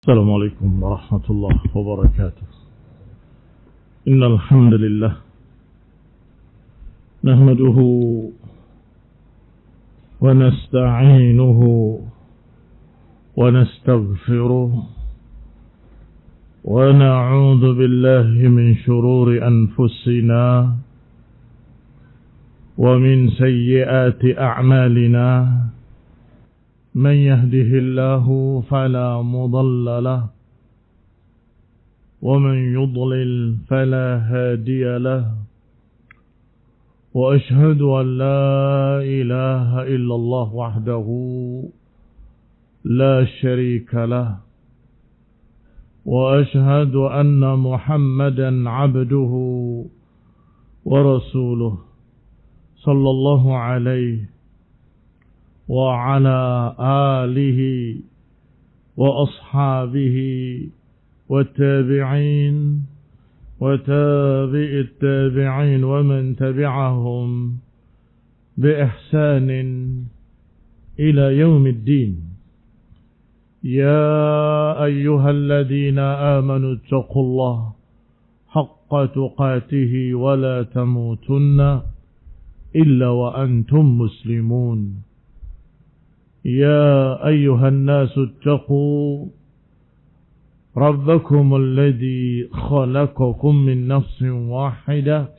السلام عليكم ورحمة الله وبركاته. إن الحمد لله نحمده ونستعينه ونستغفره ونعوذ بالله من شرور أنفسنا ومن سيئات أعمالنا. من يهده الله فلا مضل له ومن يضلل فلا هادي له، وأشهد أن لا إله إلا الله وحده لا شريك له، وأشهد أن محمدا عبده ورسوله صلى الله عليه وعلى آله وأصحابه والتابعين وتابع التابعين ومن تبعهم بإحسان إلى يوم الدين. يا أيها الذين آمنوا اتقوا الله حق تقاته ولا تموتن إلا وأنتم مسلمون. يا أيها الناس اتقوا ربكم الذي خلقكم من نفس واحدة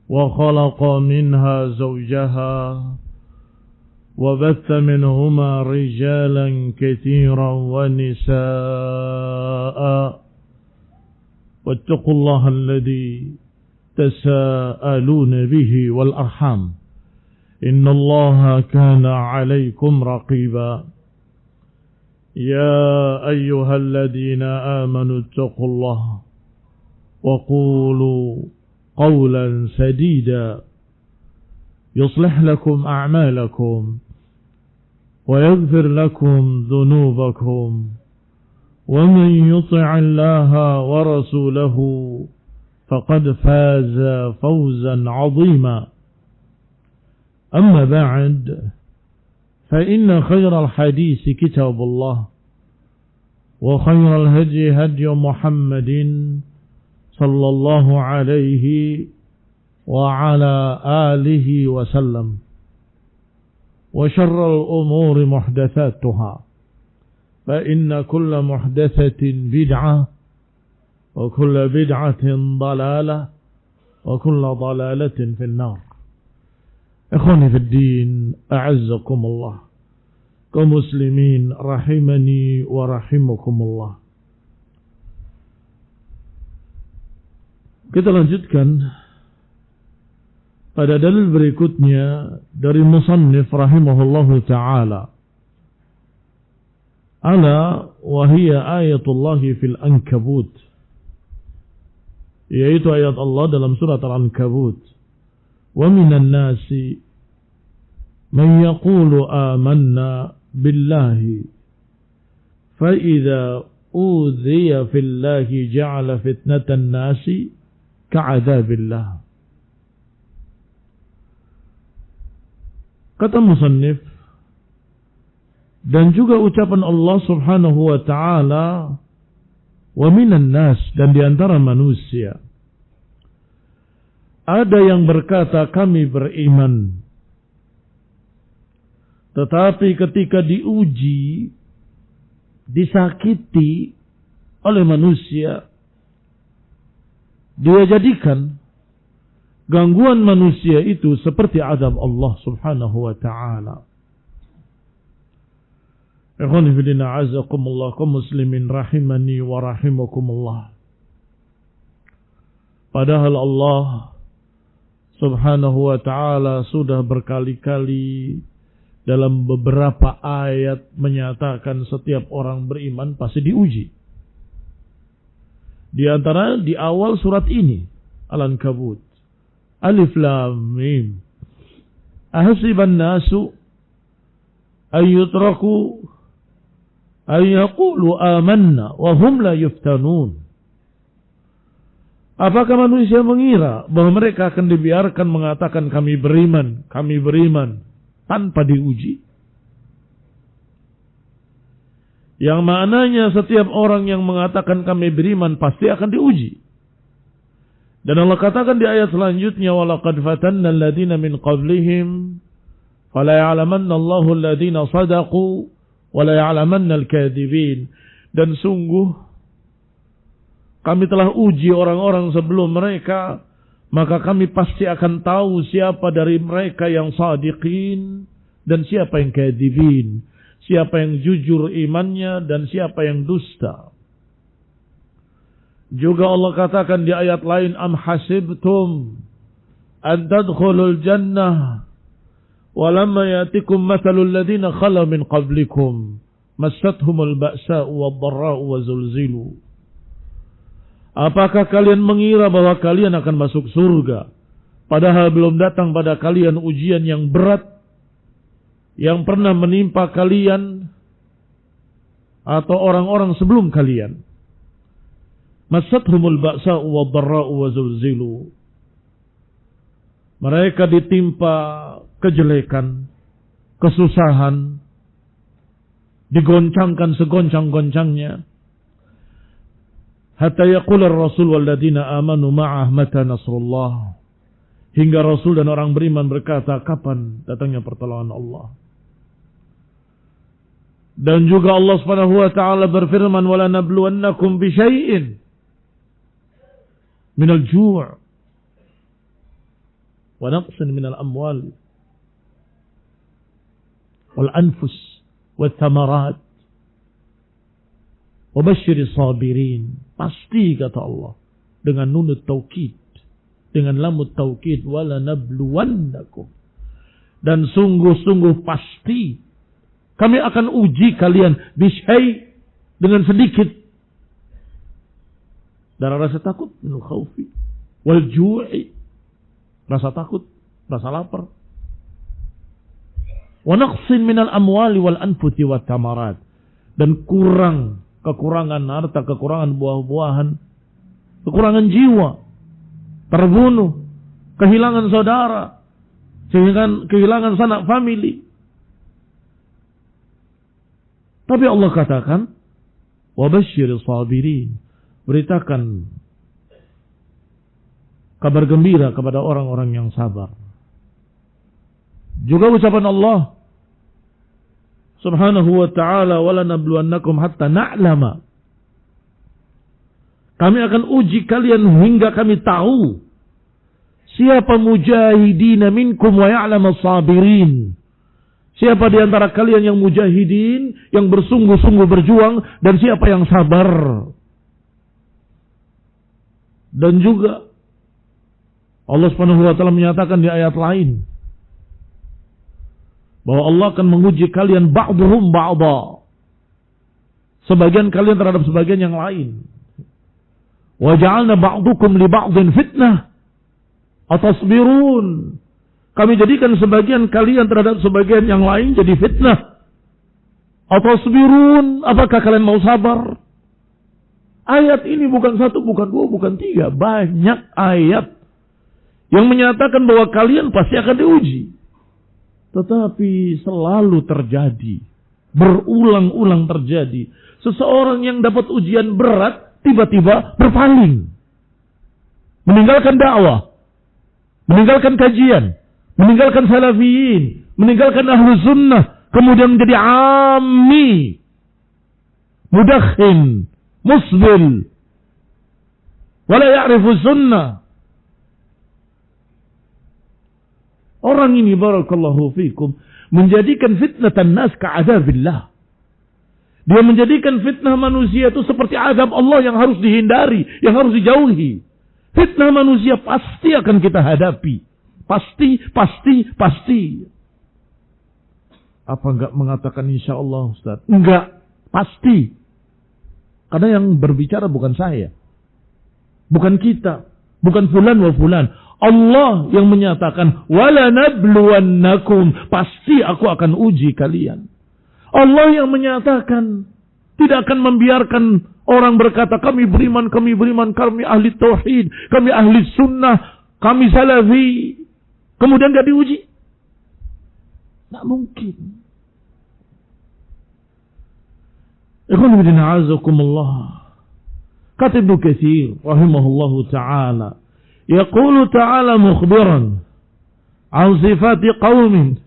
وخلق منها زوجها وبث منهما رجالا كثيرا ونساء، واتقوا الله الذي تساءلون به والأرحام إن الله كان عليكم رقيبا. يا أيها الذين آمنوا اتقوا الله وقولوا قولا سديدا يصلح لكم أعمالكم ويغفر لكم ذنوبكم، ومن يطع الله ورسوله فقد فاز فوزا عظيما. أما بعد، فإن خير الحديث كتاب الله، وخير الهدي هدي محمد صلى الله عليه وعلى آله وسلم، وشر الأمور محدثاتها، فإن كل محدثة بدعة وكل بدعة ضلالة وكل ضلالة في النار. Ikhwani fi din, a'azzakumullah, kaum muslimin rahimani wa rahimakumullah. Kita lanjutkan pada dalil berikutnya dari musannif rahimahullahu ta'ala. Ala wa hiya ayatullahi fil Ankabut, yaitu ayat Allah dalam surat Al-Ankabut. Wa minan nasi man yaqulu amanna billahi fa idza udhiya fillahi ja'ala fitnatan nasi ka'adzabillah. Kata musannif, dan juga ucapan Allah subhanahu wa ta'ala, wa minan nas, dan diantara manusia ada yang berkata kami beriman, tetapi ketika diuji, disakiti oleh manusia, dia jadikan gangguan manusia itu seperti azab Allah subhanahu wa ta'ala. Ikhwani fillah, a'azzakumullah, kaum muslimin rahimani wa rahimakumullah. Padahal Allah subhanahu wa ta'ala sudah berkali-kali dalam beberapa ayat menyatakan setiap orang beriman pasti diuji. Di antara di awal surat ini, Al-Ankabut, Alif Lam Mim, ahasiban nasu ayyutraku ayyaqulu amanna wa hum la yuftanun. Apakah manusia mengira bahwa mereka akan dibiarkan mengatakan kami beriman tanpa diuji? Yang maknanya setiap orang yang mengatakan kami beriman pasti akan diuji. Dan Allah katakan di ayat selanjutnya, walaqad fatanna alladziina min qablihim fala ya'lamanna Allahu alladziina shadaqu wa la ya'lamanna al-kadzibin. Dan sungguh kami telah uji orang-orang sebelum mereka, maka kami pasti akan tahu siapa dari mereka yang sadiqin dan siapa yang kadzibin, siapa yang jujur imannya dan siapa yang dusta. Juga Allah katakan di ayat lain, am hasibtum an tadkhulul jannah walamma yatikum mathalul ladzina khala min qablikum massathumul ba'sa'u wad-dharra'u wa zulzilu. Apakah kalian mengira bahwa kalian akan masuk surga padahal belum datang pada kalian ujian yang berat yang pernah menimpa kalian atau orang-orang sebelum kalian? Massathumul ba'sa'u wad-dharra'u wa zulzilu. Mereka ditimpa kejelekan, kesusahan, digoncangkan segoncang-goncangnya. Hatta yaqula ar-rasul walladzina amanu ma'ah mata nasrullah. Hingga Rasul dan orang beriman berkata, kapan datangnya pertolongan Allah? Dan juga Allah Subhanahu wa taala berfirman, wala nabluwannakum bi syai'in min al-ju' wa naqsin min al-amwal wal anfus wat thamarat wa basyyiris sabirin. Pasti kata Allah dengan nunut taukid, dengan lamut taukid, wala nabluwannakum, dan sungguh-sungguh pasti kami akan uji kalian bisyai, dengan sedikit, dari rasa takut, minul khaufi wal ju'i, rasa takut, rasa lapar, wa naqsin minal amwali wal anfusi wat tamarat, dan kekurangan harta, kekurangan buah-buahan, kekurangan jiwa, terbunuh, kehilangan saudara, kehilangan sanak famili. Tapi Allah katakan, wa basyyiris sabirin, beritakan kabar gembira kepada orang-orang yang sabar. Juga ucapan Allah Subhanahu wa ta'ala, wala nabluwannakum hatta na'lama. Kami akan uji kalian hingga kami tahu siapa mujahidina minkum wa ya'lamas sabirin. Siapa di antara kalian yang mujahidin, yang bersungguh-sungguh berjuang, dan siapa yang sabar. Dan juga Allah Subhanahu wa taala menyatakan di ayat lain bahwa Allah akan menguji kalian ba'duhum ba'da, sebagian kalian terhadap sebagian yang lain. Wa ja'alna ba'dukum li ba'din fitnah atasbirun. Kami jadikan sebagian kalian terhadap sebagian yang lain jadi fitnah. Atasbirun, apakah kalian mau sabar? Ayat ini bukan satu, bukan dua, bukan tiga, banyak ayat yang menyatakan bahwa kalian pasti akan diuji. Tetapi selalu terjadi, berulang-ulang terjadi. Seseorang yang dapat ujian berat tiba-tiba berpaling, meninggalkan dakwah, meninggalkan kajian, meninggalkan salafiyin, meninggalkan ahlu sunnah, kemudian menjadi ammi, mudakhin, musbil, wala ya'rifu sunnah. Orang ini barakallahu fikum menjadikan fitnatan nas ka'adzabillah. Dia menjadikan fitnah manusia itu seperti azab Allah yang harus dihindari, yang harus dijauhi. Fitnah manusia pasti akan kita hadapi. Pasti. Apa enggak mengatakan insyaallah Ustaz? Enggak, pasti. Karena yang berbicara bukan saya, bukan kita, bukan fulan wa fulan. Allah yang menyatakan wala nabluwannakum, pasti aku akan uji kalian. Allah yang menyatakan tidak akan membiarkan orang berkata kami beriman, kami ahli tauhid, kami ahli sunnah, kami salafi, kemudian gak diuji. Tak mungkin. Ikhwan fillah a'azzakumullah. Kata Ibnu Katsir rahimahullahu ta'ala, yaqulu ta'ala mukhbiran 'an sifati qaumin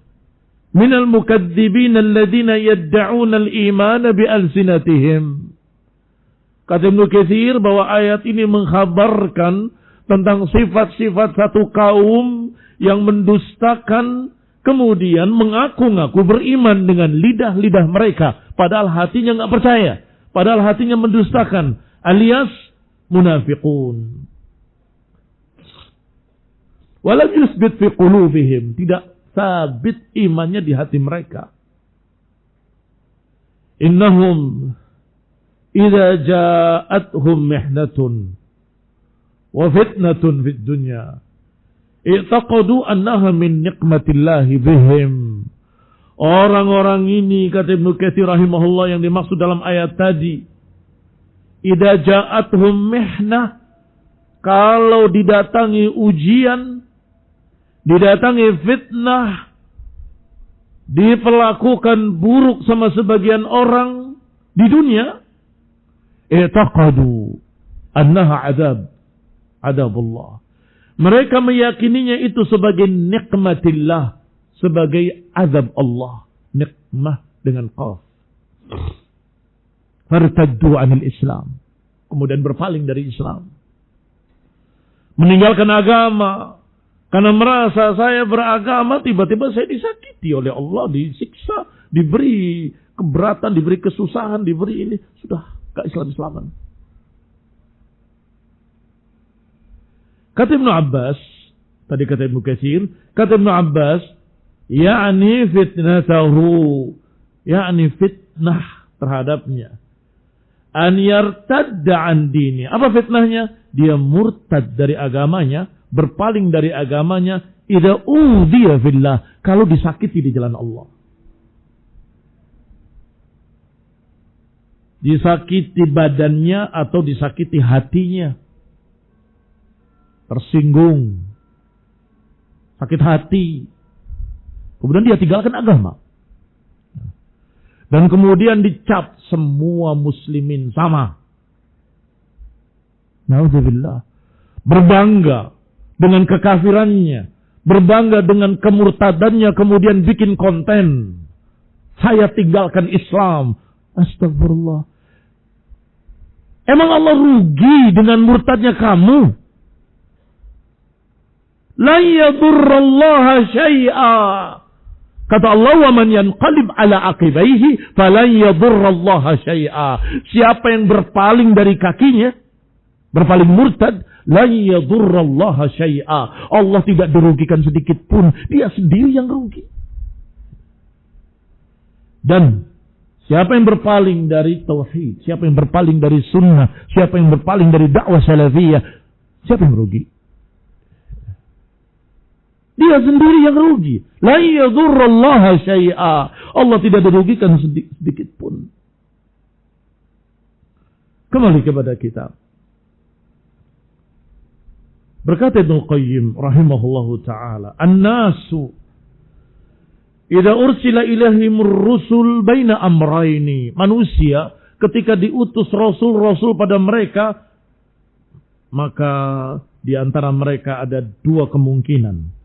min al-mukadzibin alladhina yad'una al-iman bi alsinatihim. Kata Ibnu Katsir bahwa ayat ini mengkhabarkan tentang sifat-sifat satu kaum yang mendustakan kemudian mengaku-ngaku beriman dengan lidah-lidah mereka, padahal hatinya enggak percaya, padahal hatinya mendustakan, alias munafiqun. Walam yusbit fi qulubihim, tidak sabit imannya di hati mereka. Innahum idza ja'atuhum mihnatun wa fitnatun fid dunya i'taqadu annaha min nikmatillahi bihim. Orang-orang ini, kata Ibnu Katsir rahimahullah, yang dimaksud dalam ayat tadi, idza ja'atuhum mihnah, kalau didatangi ujian, didatangi fitnah, diperlakukan buruk sama sebagian orang di dunia, i'taqadu annaha adabullah. Mereka meyakininya itu sebagai nikmatillah, sebagai azab Allah. Nikmah dengan qaf. Fartaddu anil Islam, kemudian berpaling dari Islam, meninggalkan agama. Karena merasa saya beragama, tiba-tiba saya disakiti oleh Allah, disiksa, diberi keberatan, diberi kesusahan, diberi ini. Sudah, gak Islam-Islaman. Kata Ibnu Abbas, tadi kata Ibnu Katsir, kata Ibnu Abbas, yakni fitnatahu, yakni fitnah terhadapnya. An yartadda an dini. Apa fitnahnya? Dia murtad dari agamanya, berpaling dari agamanya, idza udhiya fillah, kalau disakiti di jalan Allah. Disakiti badannya atau disakiti hatinya. Tersinggung, sakit hati, kemudian dia tinggalkan agama, dan kemudian dicap semua muslimin sama. Na'udzubillah. Berbangga dengan kekafirannya, berbangga dengan kemurtadannya, kemudian bikin konten, saya tinggalkan Islam. Astagfirullah. Emang Allah rugi dengan murtadnya kamu? La yadurrallaha syai'a. Kata Allah, wa man yanqalib ala aqibaihi falan yadurrallaha syai'a. Siapa yang berpaling dari kakinya, berpaling murtad, la yadurrallaha syai'a. Allah tidak dirugikan sedikit pun, dia sendiri yang rugi. Dan siapa yang berpaling dari tauhid, siapa yang berpaling dari sunnah, siapa yang berpaling dari dakwah salafiyah, siapa yang rugi? Dia sendiri yang rugi. La yadurrallaha syai'a. Allah tidak dirugikan sedikit pun. Kembali kepada kitab. Berkata Ibnu Qayyim rahimahullahu ta'ala, An-nasu idza ursila ilaihimur rusul baina amrayni. Manusia ketika diutus rasul-rasul pada mereka, maka di antara mereka ada dua kemungkinan.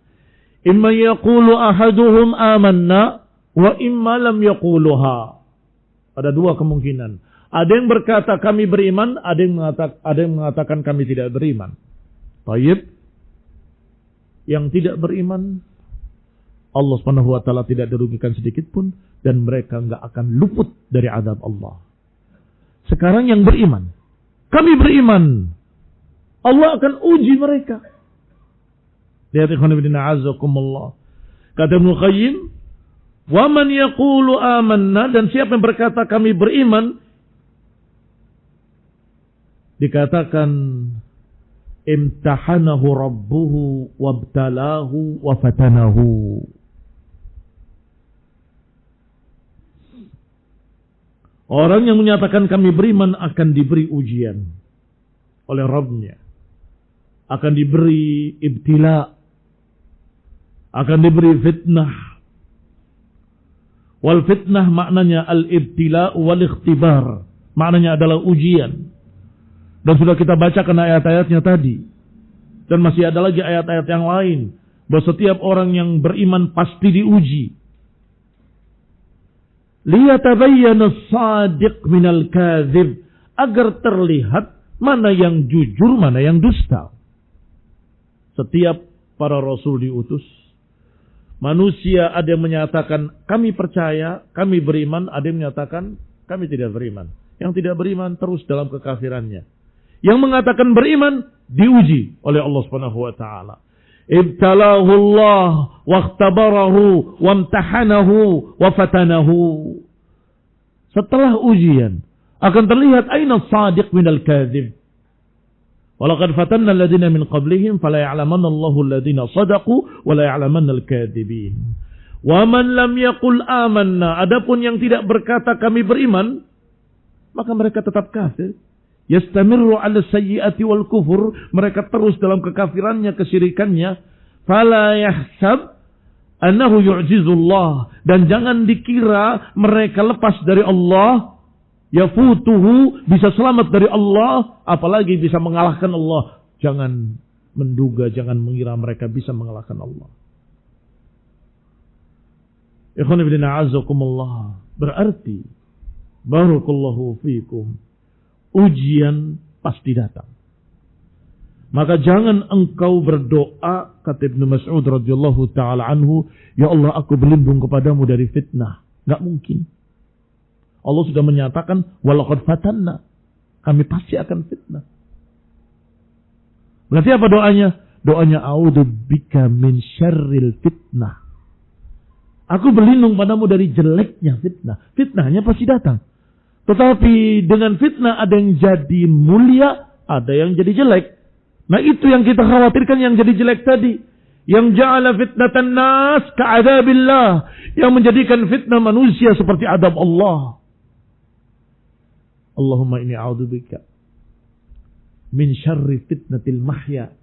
Imma yaqulu ahaduhum amanna wa imma lam yaquluha. Ada dua kemungkinan. Ada yang berkata kami beriman, ada yang mengatakan kami tidak beriman. Tayyib. Yang tidak beriman, Allah Subhanahu wa taala tidak dirugikan sedikit pun, dan mereka enggak akan luput dari azab Allah. Sekarang yang beriman, kami beriman, Allah akan uji mereka. Lihat ikhwan fillah a'azzakumullah. Kata Ibnu Qayyim, wa man yaqulu amanna, dan siapa yang berkata kami beriman, dikatakan imtahanahu rabbuhu wabtalahu wa fatanahu. Orang yang menyatakan kami beriman akan diberi ujian oleh Rabbnya, akan diberi ibtila, akan diberi fitnah. Wal fitnah maknanya al-ibtila wal ikhtibar. Maknanya adalah ujian. Dan sudah kita bacakan ayat-ayatnya tadi. Dan masih ada lagi ayat-ayat yang lain. Bahwa setiap orang yang beriman pasti diuji. Liyatabayyana as-sadiq minal kadzib. Agar terlihat mana yang jujur, mana yang dusta. Setiap para rasul diutus. Manusia ada yang menyatakan kami percaya, kami beriman. Ada yang menyatakan kami tidak beriman. Yang tidak beriman terus dalam kekafirannya. Yang mengatakan beriman diuji oleh Allah Subhanahu wa taala. Ibtalahu Allah wa ikhtabarahu wa imtahanahu wa fatanahu. Setelah ujian akan terlihat aina shadiq minal kadzib. Walaqad fatanna alladziina min qablihim fala ya'lamanna Allahu alladziina shadaqu wa la ya'lamanna al-kadzibin. Wa man lam yaqul amanna, adapun yang tidak berkata kami beriman, maka mereka tetap kafir. Yastamirru 'ala sayyi'ati wal kufur, mereka terus dalam kekafirannya, kesyirikannya. Fala yahsab annahu yu'jizullah, dan jangan dikira mereka lepas dari Allah, yafutuhu, bisa selamat dari Allah, apalagi bisa mengalahkan Allah. Jangan menduga, jangan mengira mereka bisa mengalahkan Allah. Ikhwan fillah a'azzakumullah, berarti barakallahu fikum, ujian pasti datang. Maka jangan engkau berdoa, kata Ibnu Mas'ud radhiyallahu taala anhu, ya Allah aku berlindung kepadamu dari fitnah. Enggak mungkin. Allah sudah menyatakan walaqad fatanna, kami pasti akan fitnah. Berarti apa doanya? Doanya a'udzu bika min syarril fitnah. Aku berlindung padamu dari jeleknya fitnah. Fitnahnya pasti datang. Tetapi dengan fitnah ada yang jadi mulia, ada yang jadi jelek. Nah itu yang kita khawatirkan, yang jadi jelek tadi. Yang ja'ala fitnatan nas ka'adabillah. Yang menjadikan fitnah manusia seperti adab Allah. Allahumma inni a'udzubika min syarri fitnatil mahya.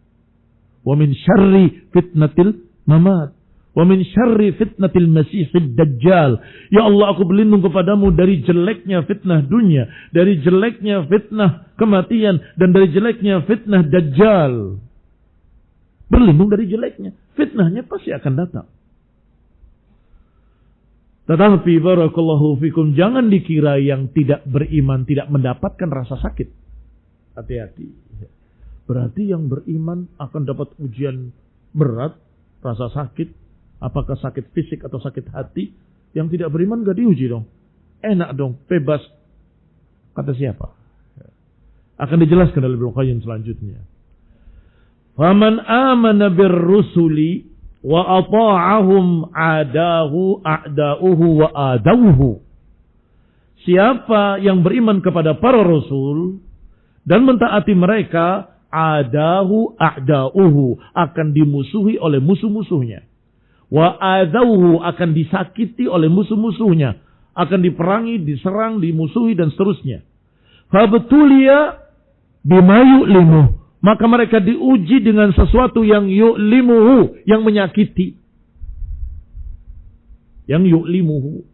Wa min syarri fitnatil mamat. Wa min syarri fitnatil masihid dajjal. Ya Allah, aku berlindung kepadamu dari jeleknya fitnah dunia, dari jeleknya fitnah kematian, dan dari jeleknya fitnah dajjal. Berlindung dari jeleknya. Fitnahnya pasti akan datang. Tetapi barakallahu fikum, jangan dikira yang tidak beriman tidak mendapatkan rasa sakit. Hati-hati. Berarti yang beriman akan dapat ujian berat, rasa sakit. Apakah sakit fisik atau sakit hati? Yang tidak beriman gak diuji dong. Enak dong, bebas. Kata siapa? Akan dijelaskan oleh Ibnu Qayyim selanjutnya. Faman amana birrusuli wa ata'ahum a'da'uhu wa adawuhu. Siapa yang beriman kepada para rasul dan mentaati mereka, a'da'uhu, akan dimusuhi oleh musuh-musuhnya. Wa adawuhu, akan disakiti oleh musuh-musuhnya, akan diperangi, diserang, dimusuhi dan seterusnya. Fabtuliya bima yu'limuh, maka mereka diuji dengan sesuatu yang yu'limuhu, yang menyakiti. Yang yu'limuhu.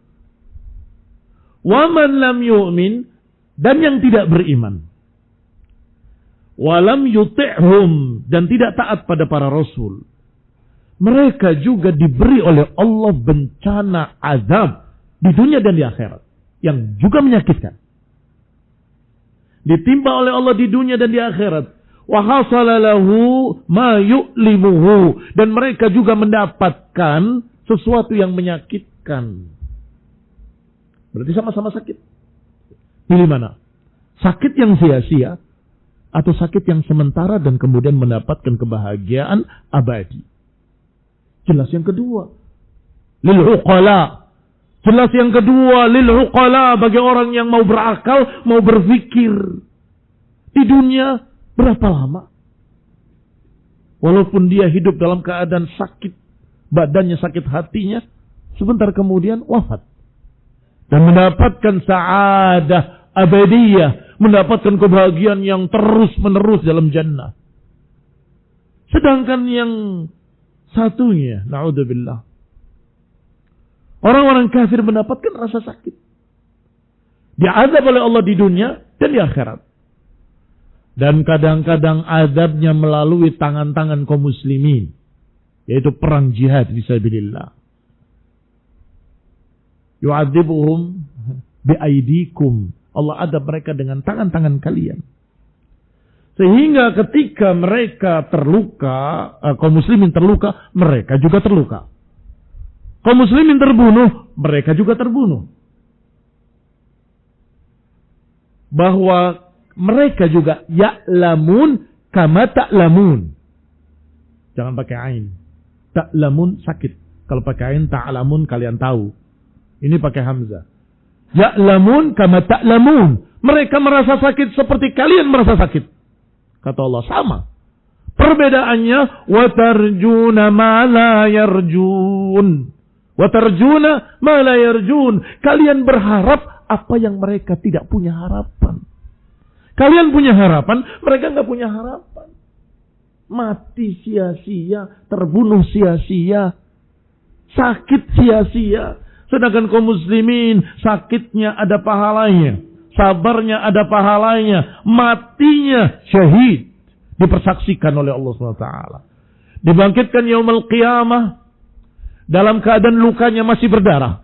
Wa man lam yu'min, dan yang tidak beriman. Wa lam yuti'hum, dan tidak taat pada para rasul. Mereka juga diberi oleh Allah bencana azab di dunia dan di akhirat yang juga menyakitkan. Ditimpa oleh Allah di dunia dan di akhirat. Wa hasala lahu ma yu'limuhu, dan mereka juga mendapatkan sesuatu yang menyakitkan. Berarti sama-sama sakit. Pilih mana? Sakit yang sia-sia atau sakit yang sementara dan kemudian mendapatkan kebahagiaan abadi? Jelas yang kedua. Lil uqala. Jelas yang kedua, lil uqala, bagi orang yang mau berakal, mau berpikir. Di dunia berapa lama? Walaupun dia hidup dalam keadaan sakit, badannya sakit hatinya, sebentar kemudian wafat. Dan mendapatkan sa'adah abadiyah, mendapatkan kebahagiaan yang terus menerus dalam jannah. Sedangkan yang satunya, na'udzubillah, orang-orang kafir mendapatkan rasa sakit. Diazab oleh Allah di dunia dan di akhirat. Dan kadang-kadang azabnya melalui tangan-tangan kaum muslimin, yaitu perang jihad fisabilillah. Yu'adzibuhum biaidikum. Allah adab mereka dengan tangan-tangan kalian. Sehingga ketika mereka terluka, kaum muslimin terluka, mereka juga terluka. Kaum muslimin terbunuh, mereka juga terbunuh. Bahwa mereka juga ya'lamun kama ta'lamun. Jangan pakai ain. Ta'lamun sakit. Kalau pakai ain ta'lamun kalian tahu. Ini pakai hamzah. Ya'lamun kama ta'lamun. Mereka merasa sakit seperti kalian merasa sakit. Kata Allah sama. Perbedaannya wa tarjuna ma la yarjun. Wa tarjuna ma la yarjun. Kalian berharap apa yang mereka tidak punya harapan. Kalian punya harapan, mereka nggak punya harapan. Mati sia-sia, terbunuh sia-sia, sakit sia-sia. Sedangkan kaum muslimin sakitnya ada pahalanya, sabarnya ada pahalanya, matinya syahid dipersaksikan oleh Allah SWT. Dibangkitkan yaumul qiyamah dalam keadaan lukanya masih berdarah.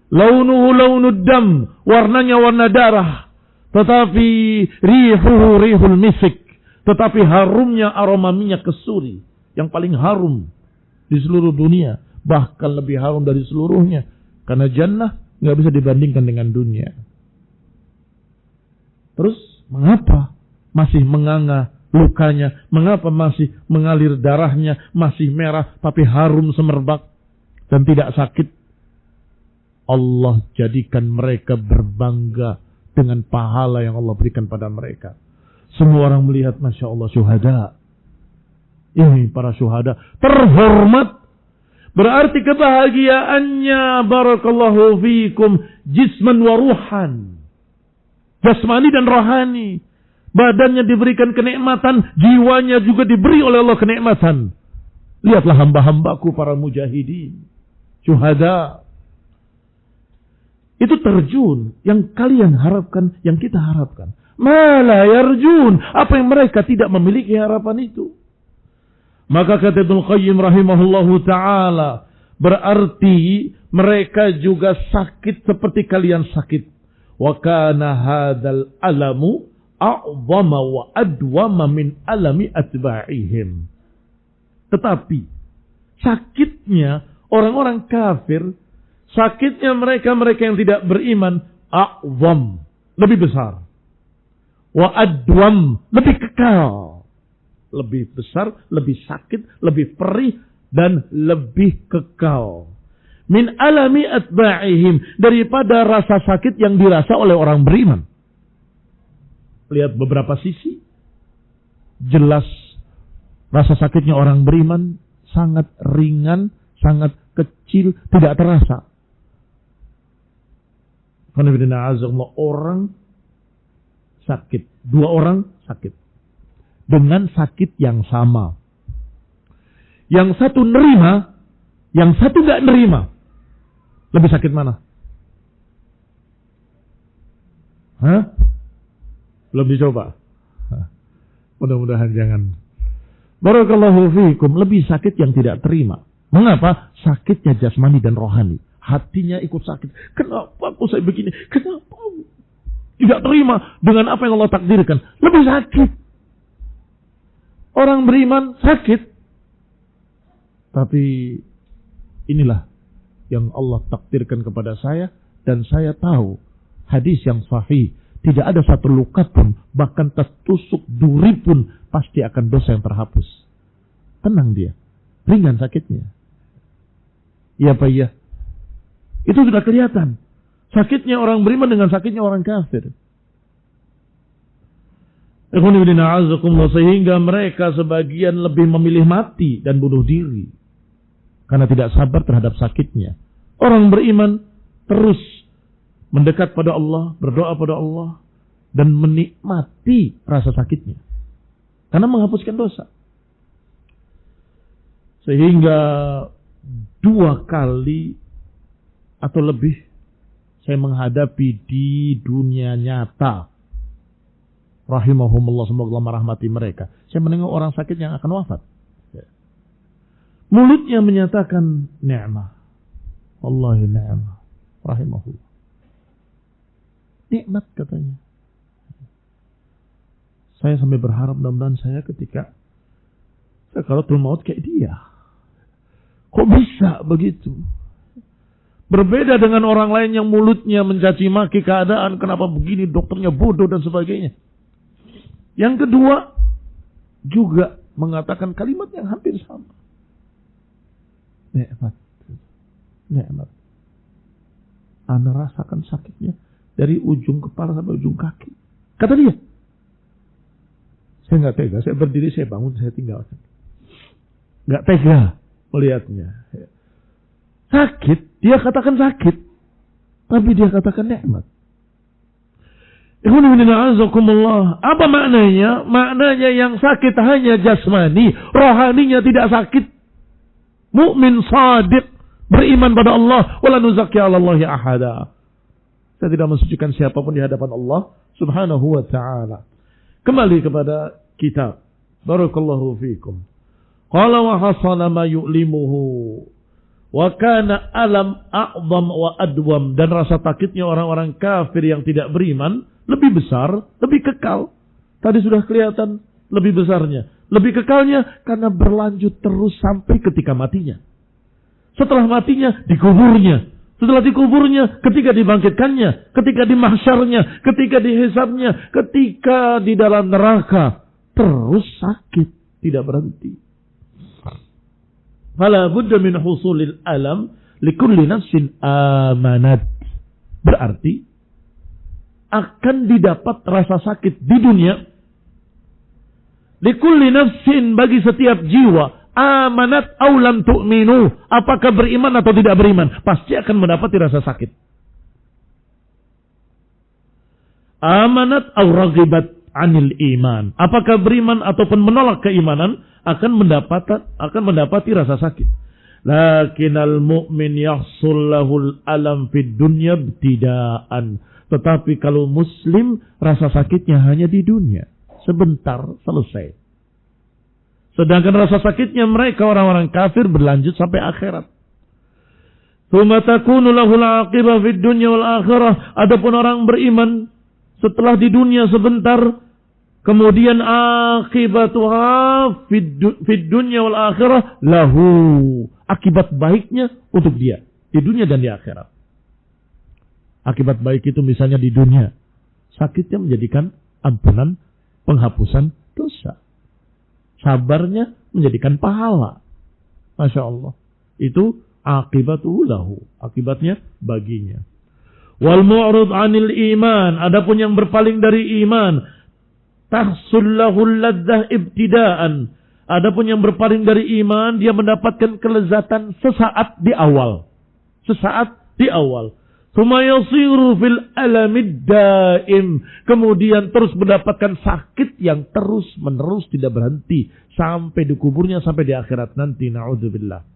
Launuhu launud dam, warnanya warna darah. Tetapi rihuhu rihul misik. Tetapi harumnya aroma minyak kesuri. Yang paling harum di seluruh dunia. Bahkan lebih harum dari seluruhnya. Karena jannah nggak bisa dibandingkan dengan dunia. Terus mengapa masih menganga lukanya? Mengapa masih mengalir darahnya? Masih merah tapi harum semerbak dan tidak sakit? Allah jadikan mereka berbangga dengan pahala yang Allah berikan pada mereka. Semua orang melihat, Masya Allah, syuhada. Ini para syuhada terhormat. Berarti kebahagiaannya, barakallahu fikum, jisman wa ruhan. Jasmani dan rohani. Badannya diberikan kenikmatan, jiwanya juga diberi oleh Allah kenikmatan. Lihatlah hamba-hambaku para mujahidin, syuhada. Itu terjun yang kalian harapkan, yang kita harapkan. Mala yarjun, apa yang mereka tidak memiliki harapan itu. Maka kata Ibnu Qayyim rahimahullahu ta'ala, berarti mereka juga sakit seperti kalian sakit. Wa kana hadzal alamu a'zama wa adwama min alami atba'ihim. Tetapi sakitnya orang-orang kafir, sakitnya mereka-mereka yang tidak beriman, a'zam, lebih besar. Wa adwam, lebih kekal. Lebih besar, lebih sakit, lebih perih, dan lebih kekal. Min alami atba'ihim, daripada rasa sakit yang dirasa oleh orang beriman. Lihat beberapa sisi, jelas rasa sakitnya orang beriman sangat ringan, sangat kecil, tidak terasa. Orang sakit, dua orang sakit dengan sakit yang sama. Yang satu nerima, yang satu gak nerima. Lebih sakit mana? Hah? Belum dicoba? Mudah-mudahan jangan. Barakallahu fiikum, lebih sakit yang tidak terima. Mengapa? Sakitnya jasmani dan rohani. Hatinya ikut sakit. Kenapa aku saya begini? Kenapa tidak terima dengan apa yang Allah takdirkan? Lebih sakit. Orang beriman sakit. Tapi inilah yang Allah takdirkan kepada saya. Dan saya tahu hadis yang sahih. Tidak ada satu luka pun, bahkan tertusuk duri pun pasti akan dosa yang terhapus. Tenang dia. Ringan sakitnya. Iya Pak, iya. Itu sudah kelihatan. Sakitnya orang beriman dengan sakitnya orang kafir. Sehingga mereka sebagian lebih memilih mati dan bunuh diri. Karena tidak sabar terhadap sakitnya. Orang beriman terus mendekat pada Allah, berdoa pada Allah. Dan menikmati rasa sakitnya. Karena menghapuskan dosa. Sehingga 2 kali atau lebih saya menghadapi di dunia nyata. Rahimahumullah, semoga Allah merahmati mereka. Saya menengok orang sakit yang akan wafat. Mulutnya menyatakan ni'mah. Wallahi ni'mah. Rahimahullah. Nikmat katanya. Saya sampai berharap mudah-mudahan saya ketika sakaratul maut kayak dia. Kok bisa begitu? Berbeda dengan orang lain yang mulutnya mencaci maki keadaan, kenapa begini, dokternya bodoh dan sebagainya. Yang kedua, juga mengatakan kalimat yang hampir sama. Nikmat. Nikmat. Anda rasakan sakitnya dari ujung kepala sampai ujung kaki. Kata dia. Saya nggak tega, saya berdiri, saya bangun, saya tinggalkan. Nggak tega melihatnya. Sakit, dia katakan sakit. Tapi dia katakan nikmat. Apa maknanya? Maknanya yang sakit hanya jasmani, rohaninya tidak sakit. Mukmin shadiq, beriman pada Allah, wala nuzakki 'ala Allahi ahada. Saya tidak mensucikan siapapun di hadapan Allah Subhanahu wa taala. Kembali kepada kitab. Barakallahu fikum. Qala wa hasana ma yu'limuhu wa kana alam a'zam wa adwam, dan rasa takutnya orang-orang kafir yang tidak beriman lebih besar, lebih kekal. Tadi sudah kelihatan lebih besarnya, lebih kekalnya karena berlanjut terus sampai ketika matinya. Setelah matinya dikuburnya. Setelah dikuburnya, ketika dibangkitkannya, ketika di mahsyarnya, ketika dihisabnya, ketika di dalam neraka, terus sakit, tidak berhenti. Fala budda min husulil alam likulli nafsin amanat. Berarti akan didapat rasa sakit di dunia. Likulli nafsin, bagi setiap jiwa. Amanat aw lam tu'minu, apakah beriman atau tidak beriman, pasti akan mendapati rasa sakit. Amanat aw ragibat anil iman, apakah beriman ataupun menolak keimanan, akan mendapati rasa sakit. Lakinnal mu'min yahsul lahul alam fid dunya ibtidaan. Tetapi kalau muslim, rasa sakitnya hanya di dunia, sebentar selesai. Sedangkan rasa sakitnya mereka orang-orang kafir berlanjut sampai akhirat. Tsumma takunu lahul aqibah fid dunya wal akhirah. Adapun orang beriman setelah di dunia sebentar, kemudian akibatuha fid dunya wal akhirah lahu. Akibat baiknya untuk dia di dunia dan di akhirat. Akibat baik itu misalnya di dunia, sakitnya menjadikan ampunan, penghapusan dosa. Sabarnya menjadikan pahala. Masya Allah. Itu akibatuhu lahu. Akibatnya baginya. Wal mu'rid anil iman. Adapun yang berpaling dari iman. Tahsul lahul ladzah ibtidaan. Adapun yang berpaling dari iman, dia mendapatkan kelezatan sesaat di awal. Sesaat di awal. Tsumma yasiru fil alamid daim. Kemudian terus mendapatkan sakit yang terus menerus tidak berhenti sampai di kuburnya, sampai di akhirat nanti. Na'udzubillah.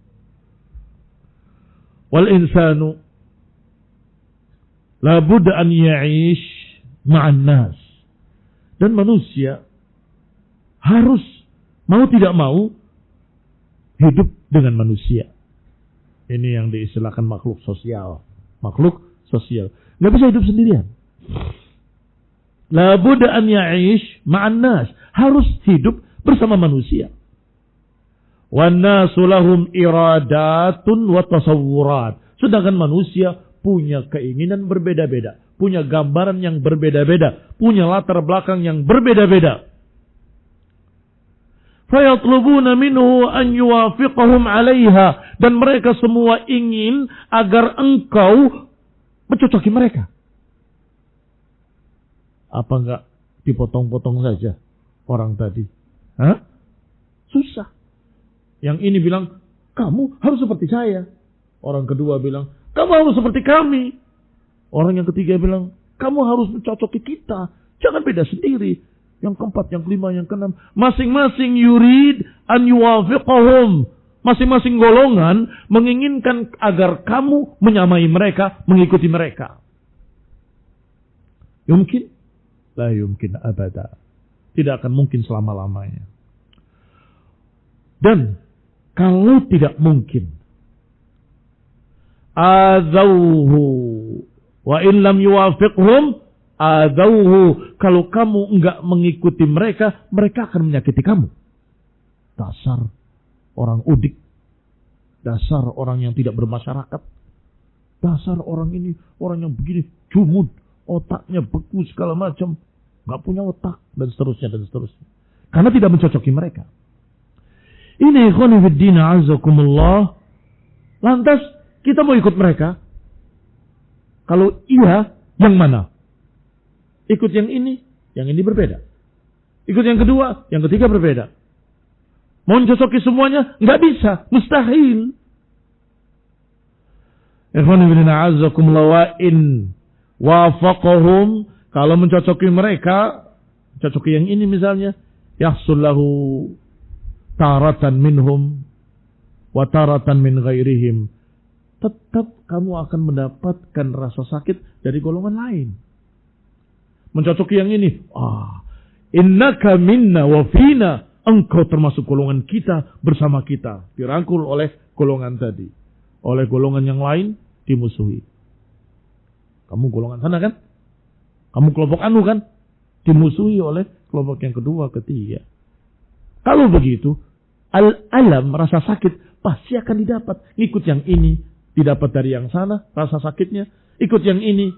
Wal insanu la budda an ya'ish ma'an nas. Dan manusia harus mau tidak mau hidup dengan manusia. Ini yang diistilahkan makhluk sosial. Makhluk sosial. Nggak bisa hidup sendirian. La budda an ya'ish ma'an nas. Harus hidup bersama manusia. Wan nasu lahum iradatun wa tasawwurat. Sedangkan manusia punya keinginan berbeda-beda, punya gambaran yang berbeda-beda, punya latar belakang yang berbeda-beda. Fayatlubuna minhu an yuwafiqahum 'alaiha, dan mereka semua ingin agar engkau mencocoki mereka. Apa enggak dipotong-potong saja orang tadi? Hah? Susah. Yang ini bilang, kamu harus seperti saya. Orang kedua bilang, kamu harus seperti kami. Orang yang ketiga bilang, kamu harus mencocoki kita. Jangan beda sendiri. Yang keempat, yang kelima, yang keenam. Masing-masing yurid an yuwafiqahum. Masing-masing golongan menginginkan agar kamu menyamai mereka, mengikuti mereka. Yumkin? La yumkin abada. Tidak akan mungkin selama-lamanya. Dan kalau tidak mungkin, azauhu wa in lam yuwafiqhum azauhu. Kalau kamu enggak mengikuti mereka, mereka akan menyakiti kamu. Dasar orang udik, dasar orang yang tidak bermasyarakat, dasar orang ini, orang yang begini, jumud, otaknya beku segala macam, enggak punya otak, dan seterusnya, dan seterusnya. Karena tidak mencocoki mereka. Ini ikhwani fiddin azakumullah. Lantas kita mau ikut mereka? Kalau iya, yang mana? Ikut yang ini berbeda. Ikut yang kedua, yang ketiga berbeda. Mau mencocoki semuanya? Nggak bisa, mustahil. Ikhwan ibn a'azzakumullah wa in wafaqahum, kalau mencocoki mereka, cocoki yang ini misalnya, yahsul lahu taratan minhum wa taratan min ghairihim. Tetap kamu akan mendapatkan rasa sakit dari golongan lain. Mencocoki yang ini, innaka minna wa fina, engkau termasuk golongan kita bersama kita. Dirangkul oleh golongan tadi. Oleh golongan yang lain dimusuhi. Kamu golongan sana kan? Kamu kelompok anu kan? Dimusuhi oleh kelompok yang kedua, ketiga. Kalau begitu, alam rasa sakit pasti akan didapat. Ikut yang ini, didapat dari yang sana rasa sakitnya. Ikut yang ini,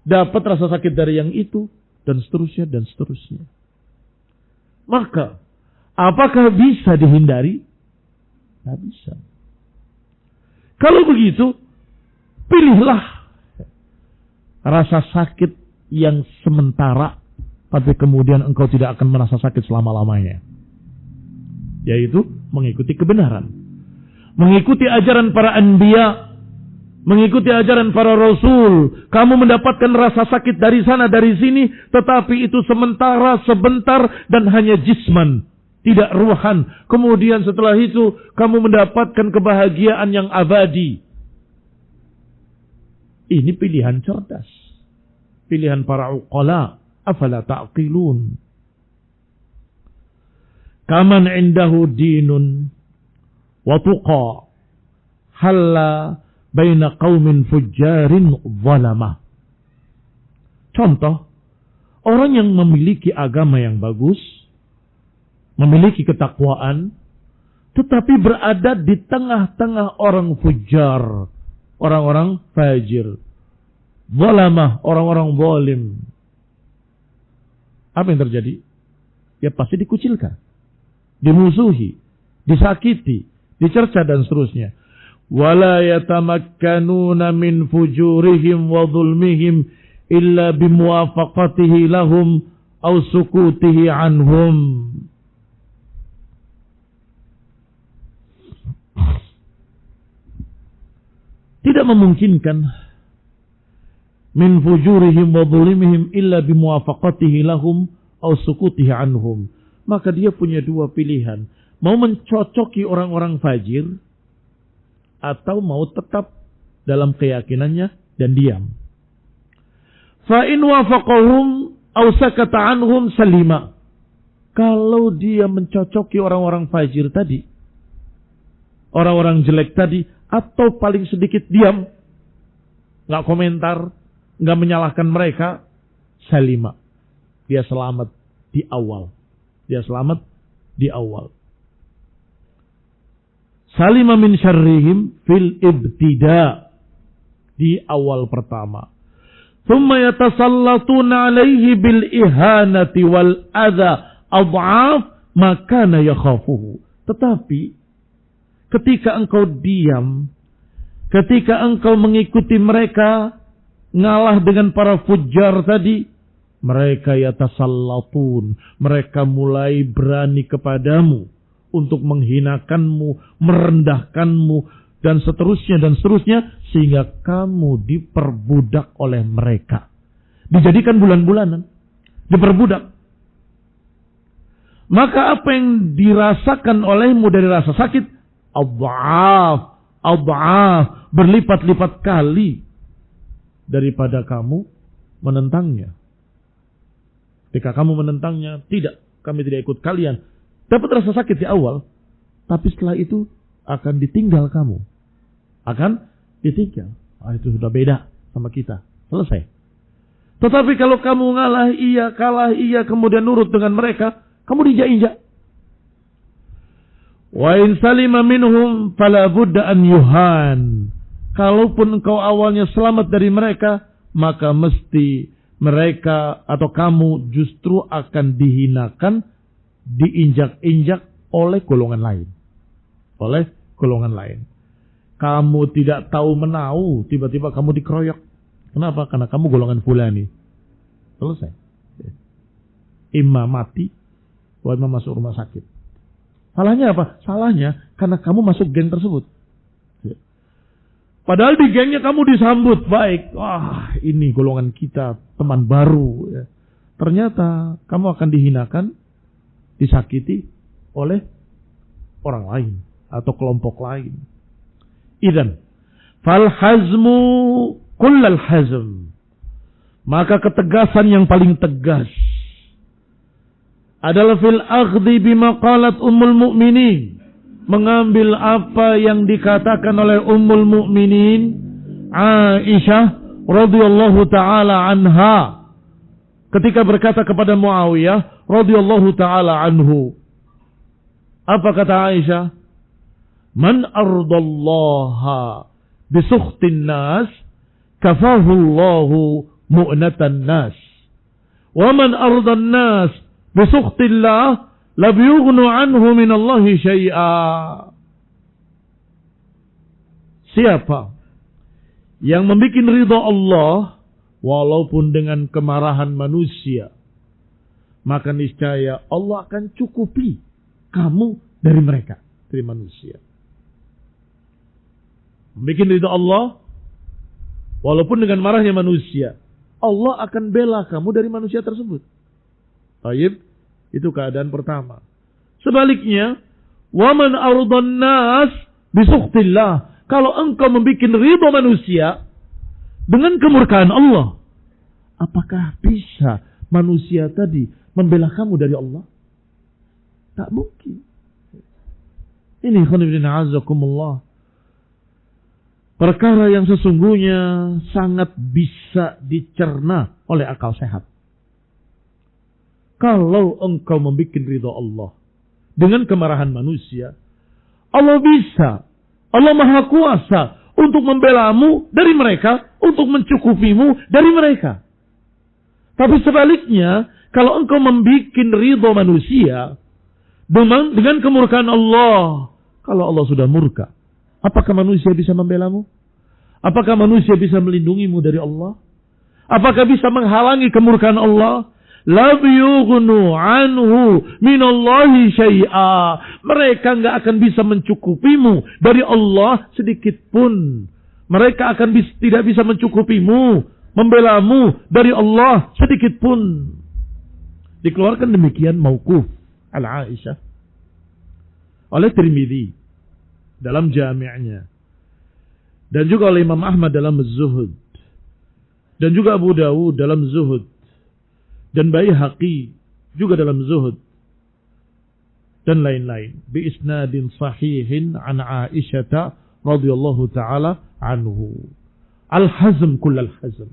dapat rasa sakit dari yang itu, dan seterusnya, dan seterusnya. Maka, apakah bisa dihindari? Tidak bisa. Kalau begitu, pilihlah rasa sakit yang sementara, tapi kemudian engkau tidak akan merasa sakit selama-lamanya. Yaitu mengikuti kebenaran. Mengikuti ajaran para anbiya, mengikuti ajaran para rasul. Kamu mendapatkan rasa sakit dari sana, dari sini, tetapi itu sementara, sebentar, dan hanya jisman, tidak ruhan. Kemudian setelah itu, kamu mendapatkan kebahagiaan yang abadi. Ini pilihan cerdas. Pilihan para uqala. Afala ta'qilun. Kaman indahu dinun wa tuqa halla baina qaumin fujjarin zalamah. Contoh, orang yang memiliki agama yang bagus, memiliki ketakwaan, tetapi berada di tengah-tengah orang fujjar, orang-orang fajir, zalamah, orang-orang zalim. Apa yang terjadi? Ya pasti dikucilkan, dimusuhi, disakiti, dicerca, dan seterusnya. Wala yatamakkanuna min fujurihim wa dhulmihim illa bimuwafaqatihi lahum aw sukutihi anhum. Tidak memungkinkan min fujurihim wa dhulmihim illa bimuwafaqatihi lahum aw sukutihi anhum. Maka dia punya dua pilihan. Mau mencocoki orang-orang fajir, atau mau tetap dalam keyakinannya dan diam. Fa in wafaqahum aw sakata anhum salima. Kalau dia mencocoki orang-orang fajir tadi, orang-orang jelek tadi, atau paling sedikit diam, nggak komentar, nggak menyalahkan mereka, salima. Dia selamat di awal. Dia selamat di awal. Salima min syarrihim fil ibtida. Di awal pertama. Thumma yatasallatuna alaihi bil ihanati wal adha ad'af makana yakhafuhu. Tetapi ketika engkau diam, ketika engkau mengikuti mereka, ngalah dengan para fujjar tadi, mereka yatasallatun, mereka mulai berani kepadamu untuk menghinakanmu, merendahkanmu, dan seterusnya, sehingga kamu diperbudak oleh mereka. Dijadikan bulan-bulanan, diperbudak. Maka apa yang dirasakan olehmu dari rasa sakit, ad'af, berlipat-lipat kali daripada kamu menentangnya. Ketika kamu menentangnya, tidak, kami tidak ikut kalian. Dapat rasa sakit di awal, tapi setelah itu akan ditinggal kamu. Akan ditinggal. Itu sudah beda sama kita. Selesai. Tetapi kalau kamu ngalah iya, kalah iya, kemudian nurut dengan mereka, kamu diinjak-injak. Wa in salima minhum fala budda an yuhan. Kalaupun engkau awalnya selamat dari mereka, maka mesti mereka atau kamu justru akan dihinakan, diinjak-injak oleh golongan lain. Oleh golongan lain. Kamu tidak tahu menau, tiba-tiba kamu dikeroyok. Kenapa? Karena kamu golongan fulani. Selesai. Imma mati, wa imma masuk rumah sakit. Salahnya apa? Salahnya karena kamu masuk geng tersebut. Padahal di gengnya kamu disambut baik. Wah, ini golongan kita, teman baru. Ternyata kamu akan dihinakan, disakiti oleh orang lain atau kelompok lain. Idzan, fal hazmu kullal hazm. Maka ketegasan yang paling tegas adalah fil akhdhi bima qalat ummul mu'minin. Mengambil apa yang dikatakan oleh ummul mu'minin Aisyah radhiyallahu taala anha ketika berkata kepada Muawiyah radhiyallahu taala anhu. Apa kata Aisyah? Man ardallaha bisukhtin nas kafahu Allahu mu'natan nas. Wa man ardan nas bisukhtillah la yughnu anhu minallahi syai'a. Siapa yang membuat ridha Allah walaupun dengan kemarahan manusia, maka niscaya Allah akan cukupi kamu dari mereka, dari manusia. Membuat ridha Allah walaupun dengan marahnya manusia, Allah akan bela kamu dari manusia tersebut. Baik, itu keadaan pertama. Sebaliknya, waman ardan nas bisukhtillah. Kalau engkau membuat ridha manusia dengan kemurkaan Allah, apakah bisa manusia tadi membela kamu dari Allah? Tak mungkin. Ini khonibina azakumullah. Perkara yang sesungguhnya sangat bisa dicerna oleh akal sehat. Kalau engkau membuat ridha Allah dengan kemarahan manusia, Allah bisa, Allah Maha Kuasa untuk membelamu dari mereka, untuk mencukupimu dari mereka. Tapi sebaliknya, kalau engkau membuat ridha manusia dengan kemurkaan Allah, kalau Allah sudah murka, apakah manusia bisa membelamu? Apakah manusia bisa melindungimu dari Allah? Apakah bisa menghalangi kemurkaan Allah? La yughnu anhu minallahi syai'a. Mereka enggak akan bisa mencukupimu dari Allah sedikit pun. Mereka akan tidak bisa mencukupimu, membelamu dari Allah sedikit pun. Dikeluarkan demikian mauquf al-Aisyah oleh Tirmidzi dalam jami'nya, dan juga oleh Imam Ahmad dalam Zuhud, dan juga Abu Dawud dalam Zuhud, dan Baihaqi juga dalam Zuhud, dan lain-lain, bi isnadin sahihin an Aisyah radhiyallahu taala anhu. Al-hazm kullal hazm.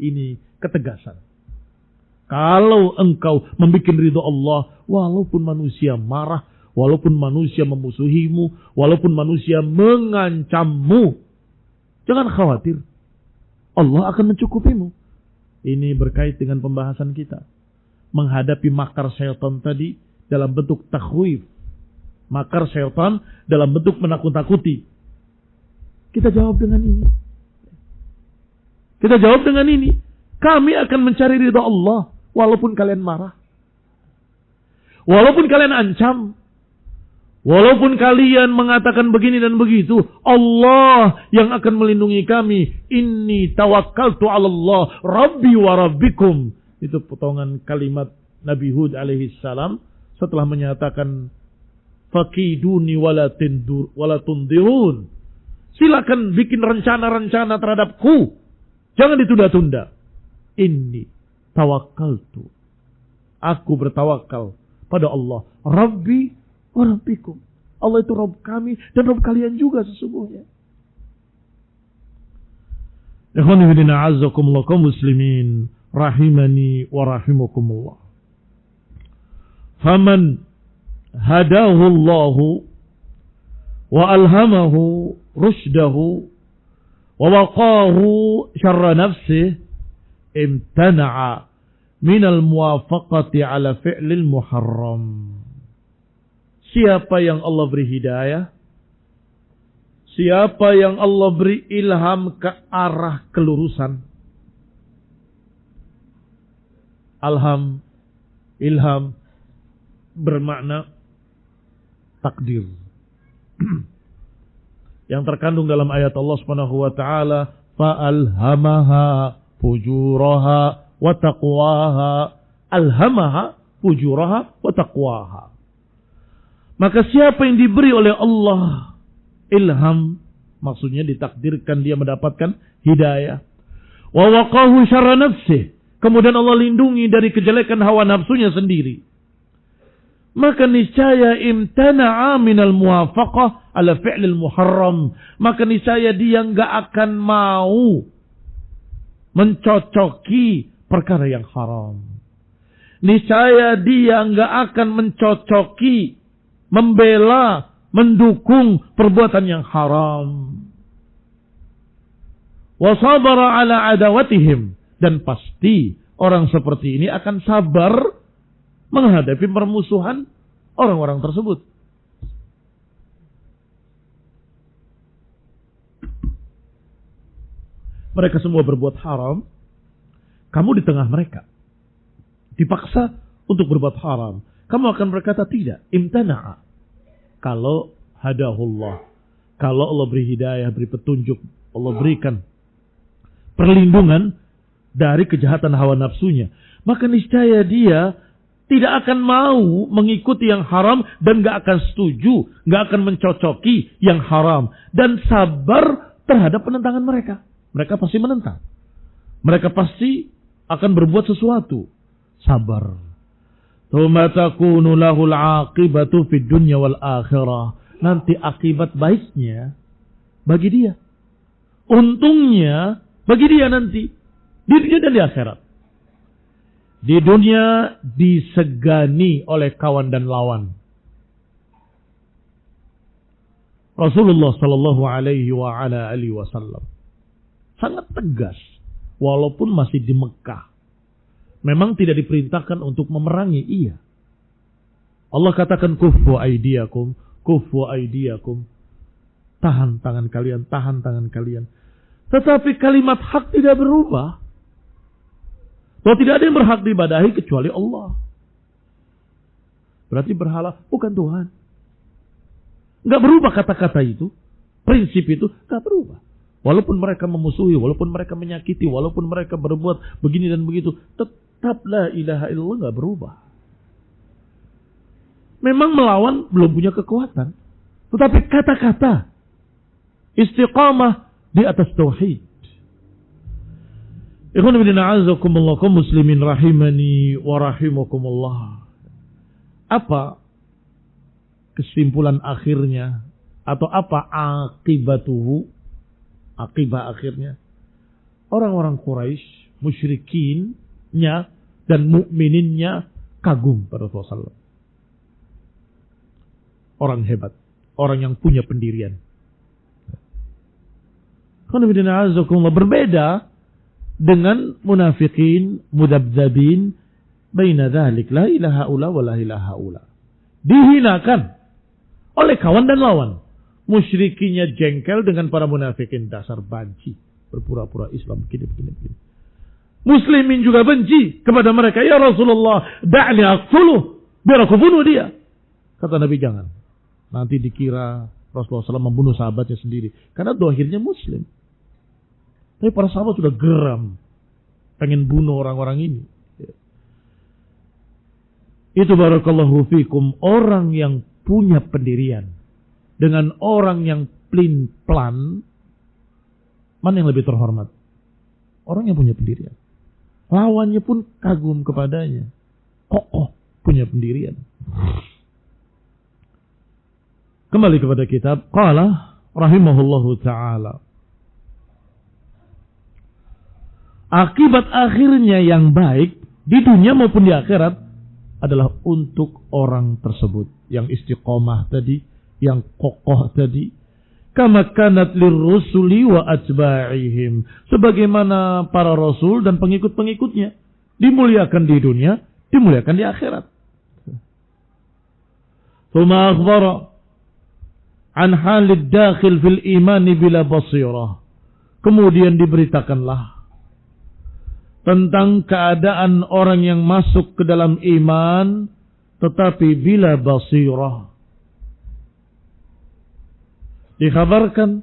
Ini ketegasan. Kalau engkau membuat ridha Allah walaupun manusia marah, walaupun manusia memusuhimu, walaupun manusia mengancammu, jangan khawatir. Allah akan mencukupimu. Ini berkait dengan pembahasan kita. Menghadapi makar syaitan tadi dalam bentuk takhwif. Makar syaitan dalam bentuk menakut-takuti. Kita jawab dengan ini. Kita jawab dengan ini. Kami akan mencari ridha Allah walaupun kalian marah. Walaupun kalian ancam. Walaupun kalian mengatakan begini dan begitu, Allah yang akan melindungi kami. Inni tawakkaltu 'ala Allah, Rabbi wa Rabbikum. Itu potongan kalimat Nabi Hud alaihi salam setelah menyatakan faqiduni wala tundirun. Silakan bikin rencana-rencana terhadapku. Jangan ditunda-tunda. Inni tawakkaltu. Aku bertawakal pada Allah. Rabbi wa Rabbikum. Allah itu Rabb kami dan Rabb kalian juga sesungguhnya. Ikhwani fillah a'azzakumullah kaum muslimin rahimani wa rahimakumullah. Faman hadahu Allah wa alhamahu rushdahu wa waqahu syarra nafsihi imtana'a minal muwafaqati ala fi'lil muharram. Siapa yang Allah beri hidayah, siapa yang Allah beri ilham ke arah kelurusan. Ilham bermakna takdir. Yang terkandung dalam ayat Allah Subhanahu wa taala, fa'alhamaha fujuraha wa taqwaha. Alhamaha fujuraha wa taqwaha. Maka siapa yang diberi oleh Allah ilham, maksudnya ditakdirkan dia mendapatkan hidayah. Wa waqahu syarra nafsih, kemudian Allah lindungi dari kejelekan hawa nafsunya sendiri. Maka niscaya imtana'a minal muwafaqah ala fi'lil muharram. Maka niscaya dia enggak akan mau mencocoki perkara yang haram. Niscaya dia enggak akan mencocoki, membela, mendukung perbuatan yang haram. Wa sabara ala adawatihim, dan pasti orang seperti ini akan sabar menghadapi permusuhan orang-orang tersebut. Mereka semua berbuat haram, kamu di tengah mereka dipaksa untuk berbuat haram. Kamu akan berkata tidak, imtana'a. Kalau hadahullah, kalau Allah beri hidayah, beri petunjuk, Allah berikan perlindungan dari kejahatan hawa nafsunya, maka niscaya dia tidak akan mau mengikuti yang haram dan gak akan setuju, gak akan mencocoki yang haram, dan sabar terhadap penentangan mereka. Mereka pasti menentang. Mereka pasti akan berbuat sesuatu. Sabar. Tsumma takunu lahul aqibatu fid dunya wal akhirah. Nanti akibat baiknya bagi dia. Untungnya bagi dia nanti di dunia dan di akhirat. Di dunia disegani oleh kawan dan lawan. Rasulullah sallallahu alaihi wa ala alihi wasallam sangat tegas walaupun masih di Mekah. Memang tidak diperintahkan untuk memerangi, iya. Allah katakan kuffu aidiakum, kuffu aidiakum. Tahan tangan kalian, tahan tangan kalian. Tetapi kalimat hak tidak berubah. Bahwa tidak ada yang berhak diibadahi kecuali Allah. Berarti berhala bukan Tuhan. Enggak berubah kata-kata itu. Prinsip itu enggak berubah. Walaupun mereka memusuhi, walaupun mereka menyakiti, walaupun mereka berbuat begini dan begitu, tetap la ilaha illallah enggak berubah. Memang melawan belum punya kekuatan. Tetapi kata-kata istiqamah di atas tauhid. Ikhwan fillah a'azzakumullah kaum muslimin rahimani wa rahimakumullah. Apa kesimpulan akhirnya atau apa akibatuhu? Akibah akhirnya orang-orang Quraisy, musyrikinnya dan mukmininnya kagum pada Rasulullah. Orang hebat, orang yang punya pendirian. Berbeda dengan munafikin, mudabzabin, baina dzalik la ilaha illa wa la ilaha illa. Dihinakan oleh kawan dan lawan. Musyrikinya jengkel dengan para munafikin, dasar banci, berpura-pura Islam begini. Muslimin juga benci kepada mereka. Ya Rasulullah, da'ni aqtuluh, biar aku bunuh dia. Kata Nabi, jangan. Nanti dikira Rasulullah SAW membunuh sahabatnya sendiri. Karena dohirnya Muslim. Tapi para sahabat sudah geram, pengen bunuh orang-orang ini. Itu barakallahu fikum, orang yang punya pendirian dengan orang yang plin-plan, mana yang lebih terhormat? Orang yang punya pendirian. Lawannya pun kagum kepadanya. Kokoh, punya pendirian. Kembali kepada kitab. Qala rahimahullahu ta'ala. Akibat akhirnya yang baik di dunia maupun di akhirat adalah untuk orang tersebut yang istiqomah tadi, yang kokoh tadi. Kama kanat lirrusuli wa atba'ihim, sebagaimana para rasul dan pengikut-pengikutnya dimuliakan di dunia, dimuliakan di akhirat. Tsumma akhbara an halid dakhil fil imani bila basirah. Kemudian diberitakanlah tentang keadaan orang yang masuk ke dalam iman tetapi bila basirah. Dikhabarkan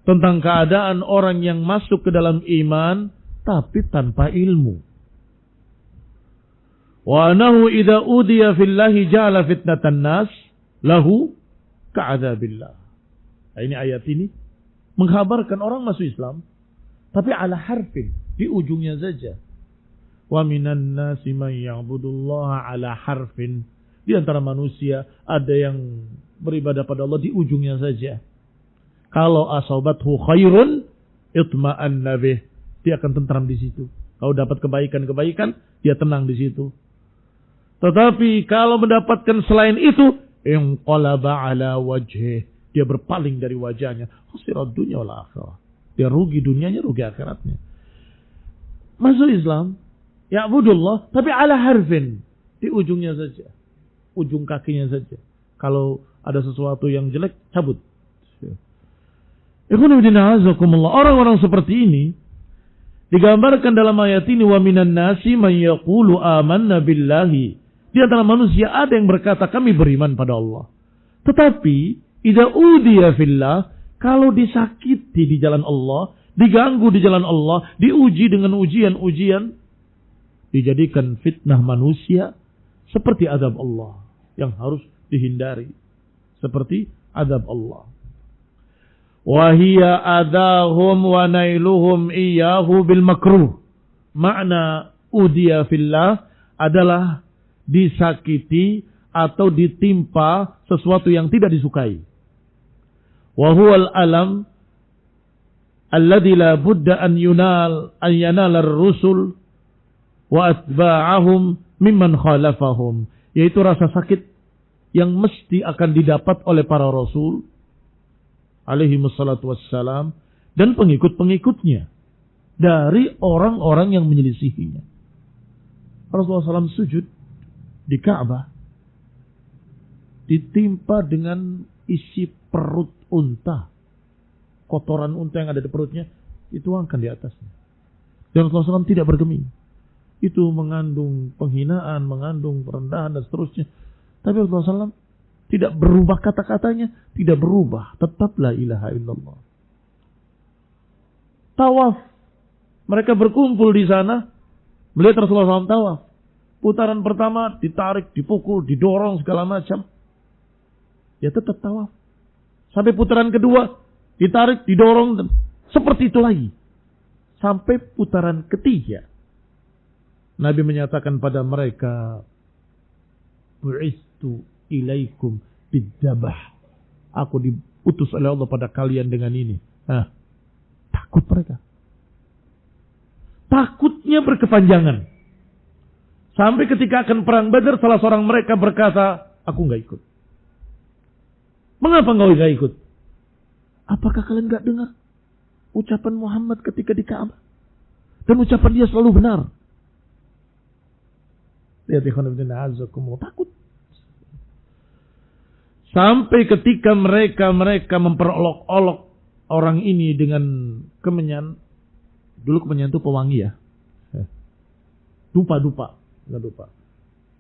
tentang keadaan orang yang masuk ke dalam iman tapi tanpa ilmu. Wa anahu idza udiya fillahi ja'ala fitnatan nas lahu ka'adzabillah. Nah, ini ayat ini mengkhabarkan orang masuk Islam tapi ala harfin, di ujungnya saja. Wa minan nasi man ya'budullaha ala harfin. Di antara manusia ada yang beribadah pada Allah di ujungnya saja. Kalau asobathu khairun itma'anna bih, dia akan tentram di situ. Kalau dapat kebaikan-kebaikan, dia tenang di situ. Tetapi kalau mendapatkan selain itu, inqalaba ala wajhih, dia berpaling dari wajahnya. Khasirat dunya wal akhirah. Dia rugi dunianya, rugi akhiratnya. Masuk Islam, ya'budullah, tapi ala harfin, di ujungnya saja. Ujung kakinya saja. Kalau ada sesuatu yang jelek, cabut. Orang-orang seperti ini digambarkan dalam ayat ini, wa minan nasi man yaqulu amanna billahi. Di antara manusia ada yang berkata kami beriman pada Allah. Tetapi idza udiya fillah, kalau disakiti di jalan Allah, diganggu di jalan Allah, diuji dengan ujian-ujian, dijadikan fitnah manusia seperti azab Allah yang harus dihindari. Seperti azab Allah. Wahia adahum wa nailuhum iyahu bil makruh. Makna udiya fillah adalah disakiti atau ditimpa sesuatu yang tidak disukai. Wa huwal alam alladzi la budda an yanal ar-rusul wa atba'ahum mimman khalafahum, yaitu rasa sakit yang mesti akan didapat oleh para rasul alaihi wassalatu wassalam dan pengikut-pengikutnya dari orang-orang yang menyelisihinya. Rasulullah SAW sujud di Ka'bah ditimpa dengan isi perut unta. Kotoran unta yang ada di perutnya dituangkan di atasnya. Dan Rasulullah SAW tidak bergeming. Itu mengandung penghinaan, mengandung perendahan dan seterusnya. Tapi Rasulullah SAW tidak berubah kata-katanya, tidak berubah. Tetap la ilaha illallah. Tawaf. Mereka berkumpul di sana. Melihat Rasulullah SAW tawaf. Putaran pertama ditarik, dipukul, didorong segala macam. Ya tetap tawaf. Sampai putaran kedua ditarik, didorong. Dan seperti itu lagi. Sampai putaran ketiga. Nabi menyatakan pada mereka, bu'istu ilaikum bidzabah. Aku diutus oleh Allah pada kalian dengan ini. Takut mereka. Takutnya berkepanjangan. Sampai ketika akan perang Badar, salah seorang mereka berkata, aku enggak ikut. Mengapa engkau enggak ikut? Apakah kalian enggak dengar ucapan Muhammad ketika di Ka'bah? Dan ucapan dia selalu benar. Lihat ikhwan fillah, azakumullah, takut. Sampai ketika mereka memperolok-olok orang ini dengan kemenyan. Dulu kemenyan itu pewangi ya. Dupa.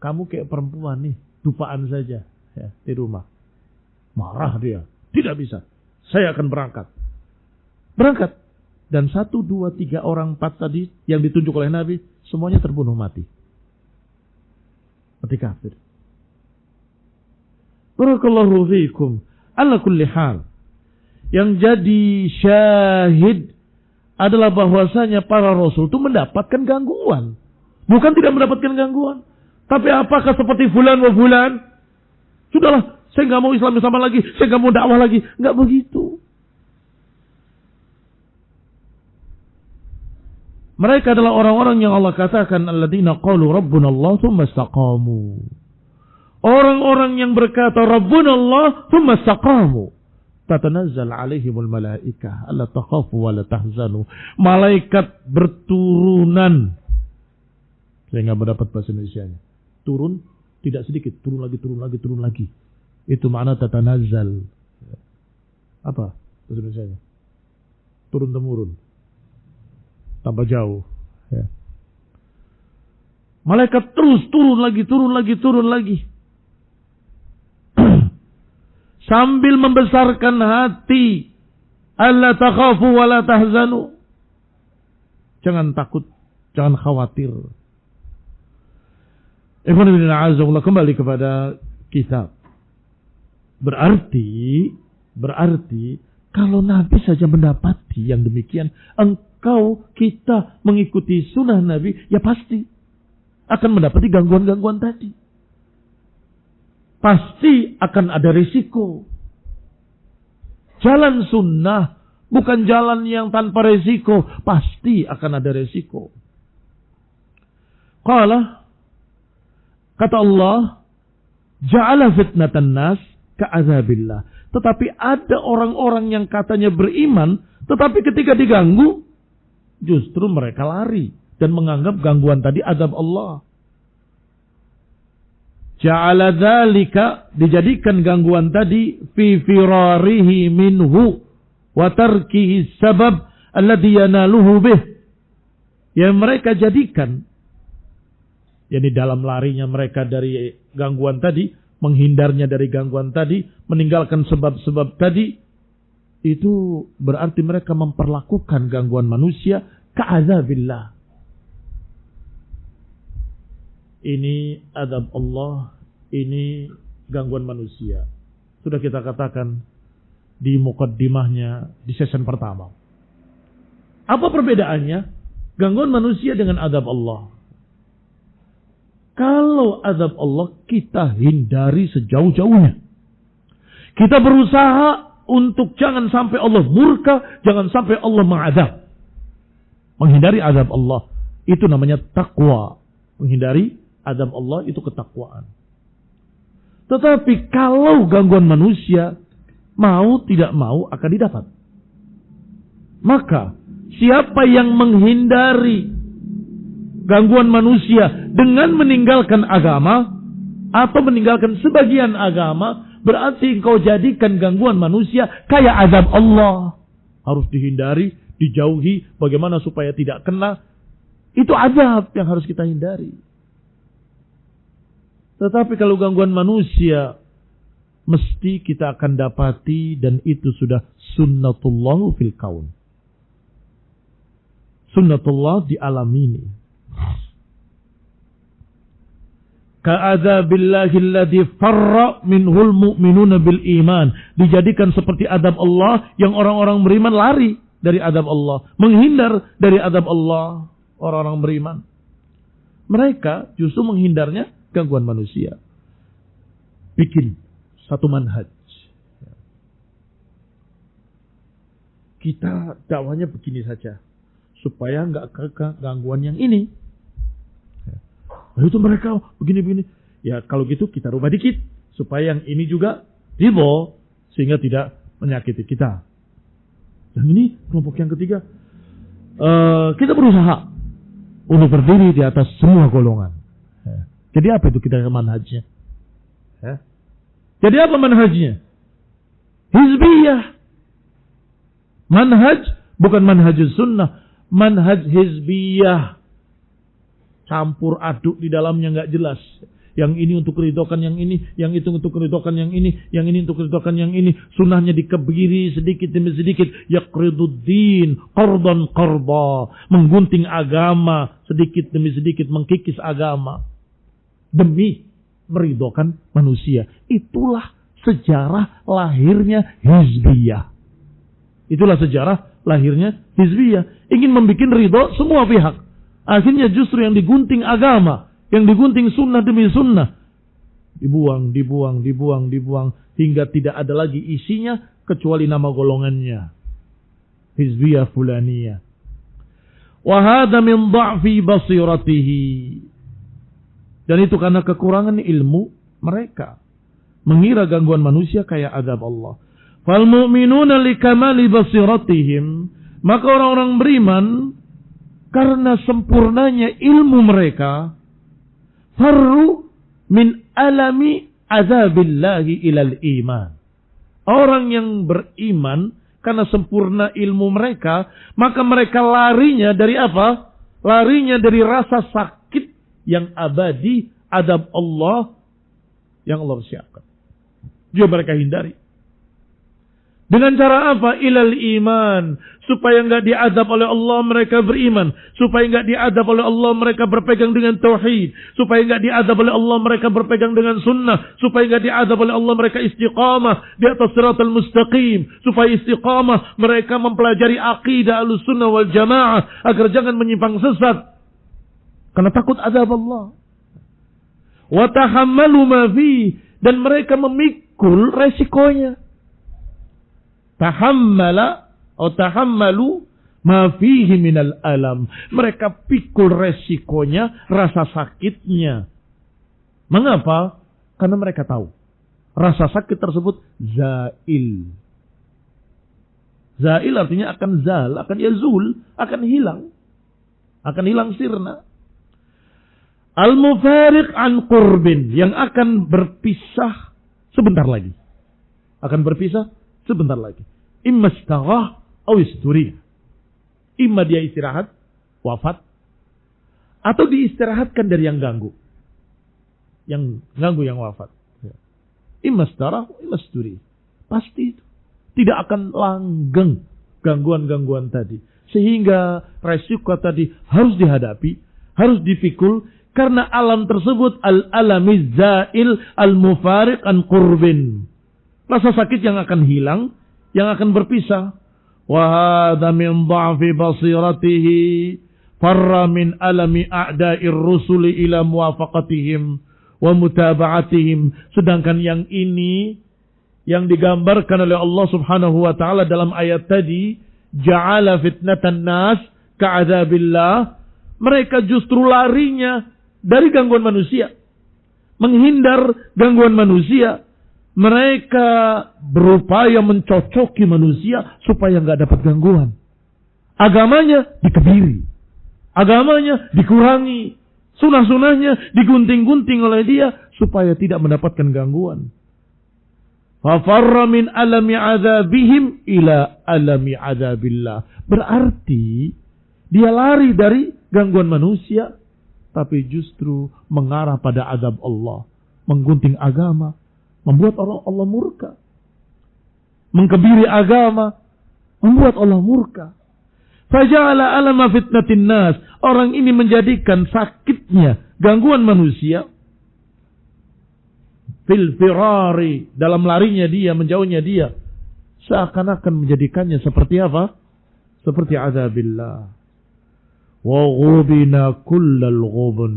Kamu kayak perempuan nih, dupaan saja ya, di rumah. Marah dia. Tidak bisa. Saya akan berangkat. Dan 1, 2, 3 orang 4 tadi yang ditunjuk oleh Nabi, semuanya terbunuh mati. Mati kafir. Barakallahu fiikum. Ala kulli hal. Yang jadi syahid adalah bahwasanya para rasul itu mendapatkan gangguan. Bukan tidak mendapatkan gangguan. Tapi apakah seperti fulan wa fulan? Sudahlah, saya nggak mau Islam bersama lagi, saya nggak mau dakwah lagi. Nggak begitu. Mereka adalah orang-orang yang Allah katakan alladzina qalu rabbuna Allah tsumma istaqamu. Orang-orang yang berkata rabbuna Allah tsumma istaqamu. Tatanazzal alaihimul malaikah alla takhafu wa la tahzanu. Malaikat berturunan. Saya nggak mendapat bahasa Indonesianya. Turun tidak sedikit, turun lagi. Itu makna tatanazzal. Apa bahasa Indonesianya? Turun temurun. Tambah jauh. Ya. Malaikat terus turun lagi. Sambil membesarkan hati. Alla takhafu wa la tahzanu. Jangan takut, jangan khawatir. Kembali kepada kitab. Berarti kalau Nabi saja mendapati yang demikian, kita mengikuti sunnah Nabi, ya pasti akan mendapati gangguan-gangguan tadi. Pasti akan ada risiko. Jalan sunnah bukan jalan yang tanpa risiko. Pasti akan ada risiko. Kata Allah, ja'ala fitnatan nas ka'adzabillah. Tetapi ada orang-orang yang katanya beriman, tetapi ketika diganggu, justru mereka lari dan menganggap gangguan tadi azab Allah. Ja'ala dzalika, dijadikan gangguan tadi fi firarihi minhu wa tarkihi sabab alladhi yanaluhu bih. Yang mereka jadikan, yakni dalam larinya mereka dari gangguan tadi, menghindarnya dari gangguan tadi, meninggalkan sebab-sebab tadi, itu berarti mereka memperlakukan gangguan manusia ka'adzabillah. Ini azab Allah, ini gangguan manusia. Sudah kita katakan di muqaddimahnya di sesi pertama. Apa perbedaannya gangguan manusia dengan azab Allah? Kalau azab Allah kita hindari sejauh-jauhnya. Kita berusaha untuk jangan sampai Allah murka, jangan sampai Allah mengazab. Menghindari azab Allah itu namanya takwa. Menghindari azab Allah itu ketakwaan. Tetapi kalau gangguan manusia, mau tidak mau akan didapat. Maka siapa yang menghindari gangguan manusia dengan meninggalkan agama atau meninggalkan sebagian agama, berarti engkau jadikan gangguan manusia kayak azab Allah. Harus dihindari, dijauhi, bagaimana supaya tidak kena. Itu azab yang harus kita hindari. Tetapi kalau gangguan manusia, mesti kita akan dapati, dan itu sudah sunnatullah fil kaun. Sunnatullah di alam ini. Ka'adzabillahi alladhi farra minhul mu'minuna bil iman. Dijadikan seperti azab Allah yang orang-orang beriman lari dari azab Allah, menghindar dari azab Allah. Orang-orang beriman, mereka justru menghindarnya gangguan manusia. Bikin satu manhaj. Kita dakwahnya begini saja, supaya nggak ke gangguan yang ini. Itu mereka begini-begini. Ya kalau gitu kita rubah dikit, supaya yang ini juga ridho, sehingga tidak menyakiti kita. Dan ini kelompok yang ketiga, kita berusaha untuk berdiri di atas semua golongan. Jadi apa itu kita manhajnya? Jadi apa manhajnya? Hizbiyah. Manhaj bukan manhajus sunnah, manhaj hizbiyah. Campur aduk di dalamnya nggak jelas. Yang ini untuk ridhokan yang ini, yang itu untuk ridhokan yang ini, yang ini untuk ridhokan yang ini. Sunnahnya dikebiri sedikit demi sedikit. Yaqriduddin qardan qarda. Menggunting agama sedikit demi sedikit, mengkikis agama demi meridhokan manusia. Itulah sejarah lahirnya hizbiyah. Itulah sejarah lahirnya hizbiyah. Ingin membuat ridho semua pihak. Akhirnya justru yang digunting agama, yang digunting sunnah demi sunnah, dibuang, hingga tidak ada lagi isinya kecuali nama golongannya. Hizbiyah fulaniyah. Wa hadha min dha'fi basiratihi. Dan itu karena kekurangan ilmu mereka. Mengira gangguan manusia kayak azab Allah. Fal mu'minuna likamali basiratihim. Maka orang-orang beriman karena sempurnanya ilmu mereka, farru min alami azabillahi ilal iman. Orang yang beriman karena sempurna ilmu mereka, maka mereka larinya dari apa? Larinya dari rasa sakit yang abadi, azab Allah yang Allah siapkan. Juga mereka hindari. Dengan cara apa? Ilal iman. Supaya enggak diadab oleh Allah mereka beriman. Supaya enggak diadab oleh Allah mereka berpegang dengan tauhid. Supaya enggak diadab oleh Allah mereka berpegang dengan sunnah. Supaya enggak diadab oleh Allah mereka istiqamah di atas siratal mustaqim. Supaya istiqamah mereka mempelajari akidah Ahlussunnah wal Jamaah agar jangan menyimpang sesat. Karena takut azab Allah. Wa tahammalu ma fi, dan mereka memikul resikonya. Tahammalu ma fihi minal alam. Mereka pikul resikonya, rasa sakitnya. Mengapa? Karena mereka tahu rasa sakit tersebut zail. Zail artinya akan zal, akan yazul, akan hilang. Akan hilang sirna. Al-mufariq an qurbin, yang akan berpisah sebentar lagi. Akan berpisah sebentar lagi. Imma istaghah atau isturi. Imma dia istirahat, wafat, atau diistirahatkan dari yang ganggu. Yang ganggu yang wafat. Imma istaghah, imma isturi. Pasti itu. Tidak akan langgeng gangguan-gangguan tadi. Sehingga resiko tadi harus dihadapi, harus dipikul, karena alam tersebut al-alamiz zail al-mufariq an qurbin. Rasa sakit yang akan hilang, yang akan berpisah. Wa hadha min dha'fi basiratihi farra min alami a'da'ir rusuli ila muwafaqatihim wa mutaba'atihim. Sedangkan yang ini yang digambarkan oleh Allah Subhanahu wa taala dalam ayat tadi, ja'ala fitnatan nas ka'adzabillah. Mereka justru larinya dari gangguan manusia, menghindar gangguan manusia. Mereka berupaya mencocoki manusia supaya nggak dapat gangguan. Agamanya dikebiri, agamanya dikurangi, sunah-sunahnya digunting-gunting oleh dia supaya tidak mendapatkan gangguan. Fafarra min alami azabihim ila alami azabillah. Berarti dia lari dari gangguan manusia, tapi justru mengarah pada azab Allah, menggunting agama. Membuat Allah murka. Mengkebiri agama. Membuat Allah murka. Faja'ala alama fitnatin nas. Orang ini menjadikan sakitnya gangguan manusia. Fil firari. Dalam larinya dia, menjauhnya dia. Seakan-akan menjadikannya seperti apa? Seperti azabillah. Wa ghubina kullal ghubun.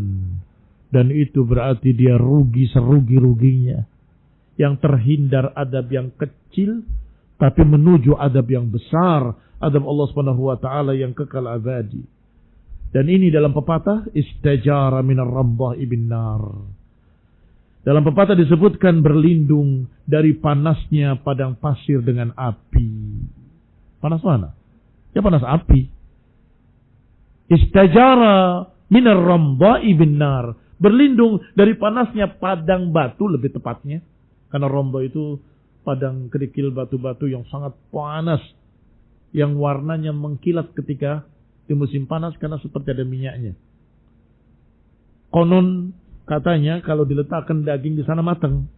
Dan itu berarti dia rugi serugi-ruginya. Yang terhindar adab yang kecil, tapi menuju adab yang besar, adab Allah Subhanahu wa taala yang kekal abadi. Dan ini dalam pepatah istajara minar rambah ibn nar. Dalam pepatah disebutkan berlindung dari panasnya padang pasir dengan api. Panas mana? Ya panas api. Istajara minar rambah ibn nar. Berlindung dari panasnya padang batu lebih tepatnya. Karena romba itu padang kerikil batu-batu yang sangat panas. Yang warnanya mengkilat ketika di musim panas karena seperti ada minyaknya. Konon katanya kalau diletakkan daging di sana matang.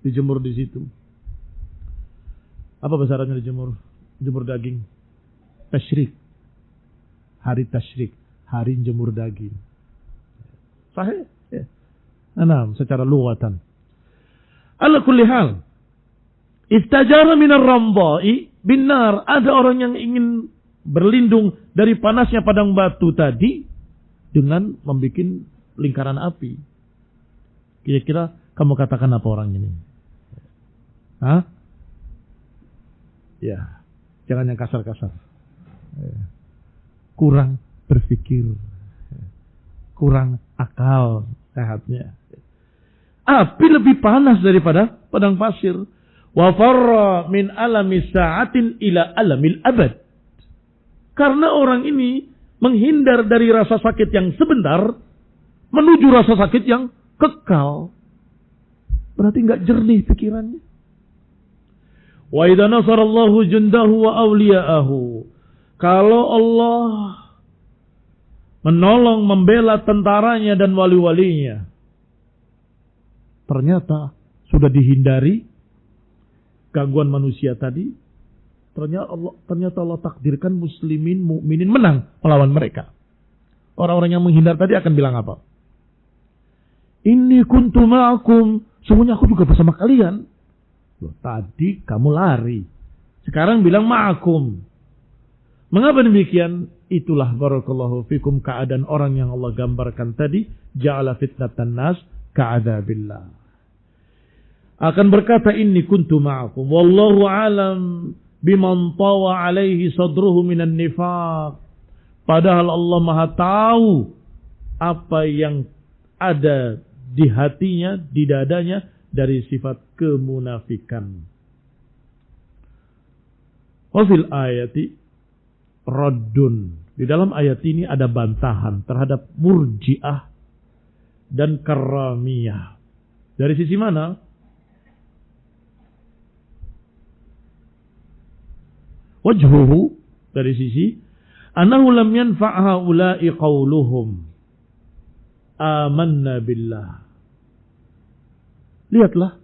Dijemur di situ. Apa bahasa Arabnya dijemur? Jemur daging. Tasyrik. Hari tasyrik. Hari jemur daging. Sahih? Ya. Nah, secara lughatan. Ala kulli hal. Istajara minar rambai binar. Ada orang yang ingin berlindung dari panasnya padang batu tadi dengan membuat lingkaran api. Kira-kira kamu katakan apa orang ini? Hah? Ya, jangan yang kasar-kasar. Kurang berpikir, kurang akal sehatnya. Api lebih panas daripada padang pasir. Wa farra min alami sa'atin ila alamil abad. Karena orang ini menghindar dari rasa sakit yang sebentar menuju rasa sakit yang kekal. Berarti enggak jernih pikirannya. Wa idza nasarallahu jundahu wa awliya'ahu. Kalau Allah menolong, membela tentaranya dan wali-walinya, ternyata sudah dihindari gangguan manusia tadi, ternyata Allah takdirkan muslimin, mukminin menang melawan mereka. Orang-orang yang menghindar tadi akan bilang apa? Inni kuntu ma'akum, semuanya aku juga bersama kalian. Loh, tadi kamu lari, sekarang bilang ma'akum. Mengapa demikian? Itulah barakallahu fikum keadaan orang yang Allah gambarkan tadi, ja'ala fitnatan nas ka'adzabillah. Akan berkata inni kuntu ma'akum wallahu alam biman tawa alaihi sadruhu minan nifaq. Padahal Allah Maha tahu apa yang ada di hatinya, di dadanya dari sifat kemunafikan. Wa fil ayati raddun. Di dalam ayat ini ada bantahan terhadap Murji'ah dan Karramiyah. Dari sisi mana? Wajhuhu, dari sisi annahu lam yanfa' haula'i qawluhum amanna billah. Lihatlah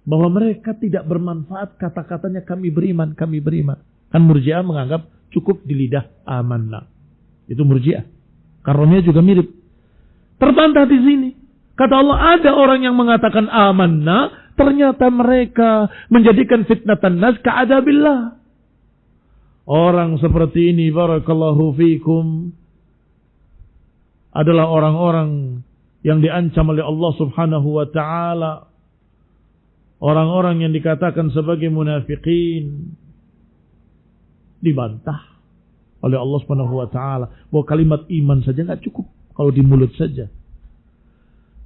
bahwa mereka tidak bermanfaat kata-katanya kami beriman, kami beriman. Kan Murji'ah menganggap cukup di lidah amanna. Itu Murji'ah. Karramiyah juga mirip. Terbantah di sini. Kata Allah, ada orang yang mengatakan amanna, ternyata mereka menjadikan fitnatan nas ka'adabillah. Orang seperti ini, barakallahu fikum, adalah orang-orang yang diancam oleh Allah subhanahu wa ta'ala. Orang-orang yang dikatakan sebagai munafikin. Dibantah oleh Allah subhanahu wa ta'ala. Bahwa kalimat iman saja nggak cukup kalau di mulut saja.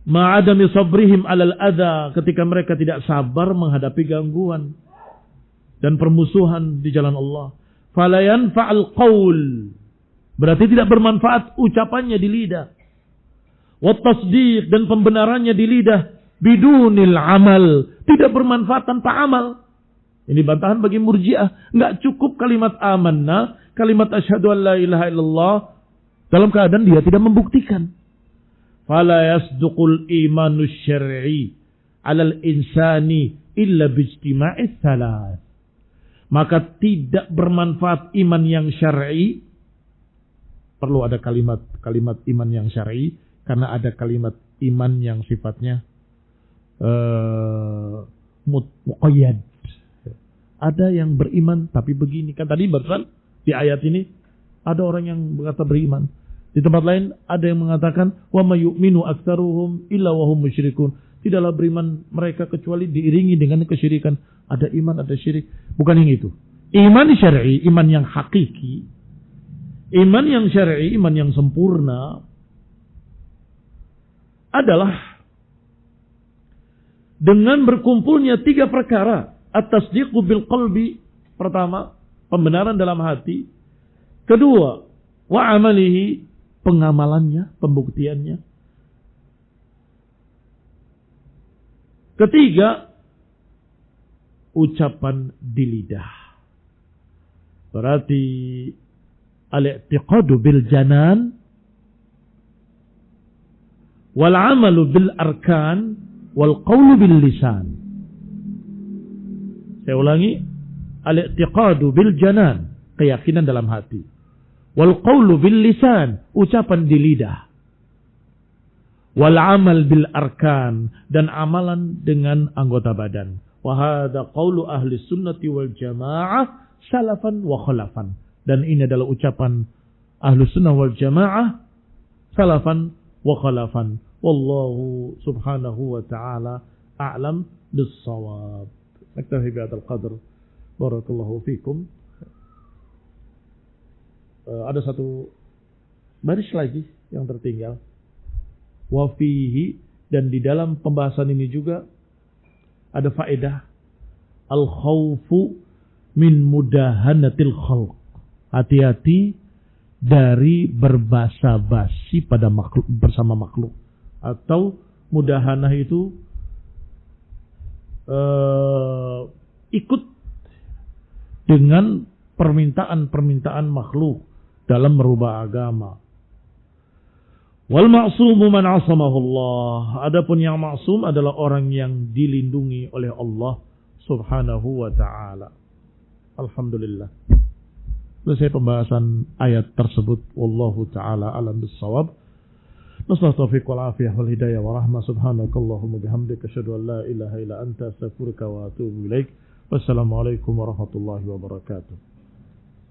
Ma'adami sabrihim alal adha, ketika mereka tidak sabar menghadapi gangguan dan permusuhan di jalan Allah. Fala yanfa'al qaul, berarti tidak bermanfaat ucapannya di lidah. Wat tasdiq, dan pembenarannya di lidah. Bidunil amal, tidak bermanfaat tanpa amal. Ini bantahan bagi Murji'ah. Enggak cukup kalimat amanna, kalimat asyhadu an la ilaha illallah dalam keadaan dia tidak membuktikan. Fala yasduqul imanu syar'i 'alal insani illa bijtima'is salat. Maka tidak bermanfaat iman yang syar'i. Perlu ada kalimat iman yang syar'i karena ada kalimat iman yang sifatnya muqayyad. Ada yang beriman tapi begini. Kan tadi barusan di ayat ini ada orang yang berkata beriman. Di tempat lain ada yang mengatakan wa may yu'minu aktsaruhum illa wa hum musyrikun. Tidaklah beriman mereka kecuali diiringi dengan kesyirikan. Ada iman, ada syirik. Bukan yang itu. Iman syar'i, iman yang hakiki. Iman yang syar'i, iman yang sempurna adalah dengan berkumpulnya 3 perkara. At-tasdiqu bil qalbi, pertama, pembenaran dalam hati. Kedua, wa amalihi, pengamalannya, pembuktiannya. Ketiga, ucapan di lidah. Berarti al-i'tiqadu bil janan wal amalu bil arkan wal qawlu bil lisan. Saya ulangi, al-i'tiqadu bil janan, keyakinan dalam hati. Wal qawlu bil lisan, ucapan di lidah. Wal amal bil arkan, dan amalan dengan anggota badan. Wa hadza qaulu ahli sunnati wal jamaah salafan wa khalafan. Dan ini adalah ucapan ahli sunnah wal jamaah salafan wa khalafan. Wallahu subhanahu wa ta'ala a'lam bis-shawab. Naktafi bihadzal qadr. Barakallahu fikum. Ada satu baris lagi yang tertinggal. Wa fihi, dan di dalam pembahasan ini juga ada faedah al-khawfu min mudahanatil khalq. Hati-hati dari berbasa-basi pada makhluk, bersama makhluk. Atau mudahanah itu ikut dengan permintaan-permintaan makhluk dalam merubah agama. Wal ma'sumu man 'asamahu Allah. Adapun yang maksum adalah orang yang dilindungi oleh Allah Subhanahu wa taala. Alhamdulillah. Selesai pembahasan ayat tersebut. Wallahu taala alam bis-shawab. Nasallahu taufiq wal afiyah wal hidayah wa rahmah. Subhanakallahumma bihamdika asyhadu an la ilaha illa anta astaghfiruka wa atubu ilaik. Wassalamualaikum warahmatullahi wabarakatuh.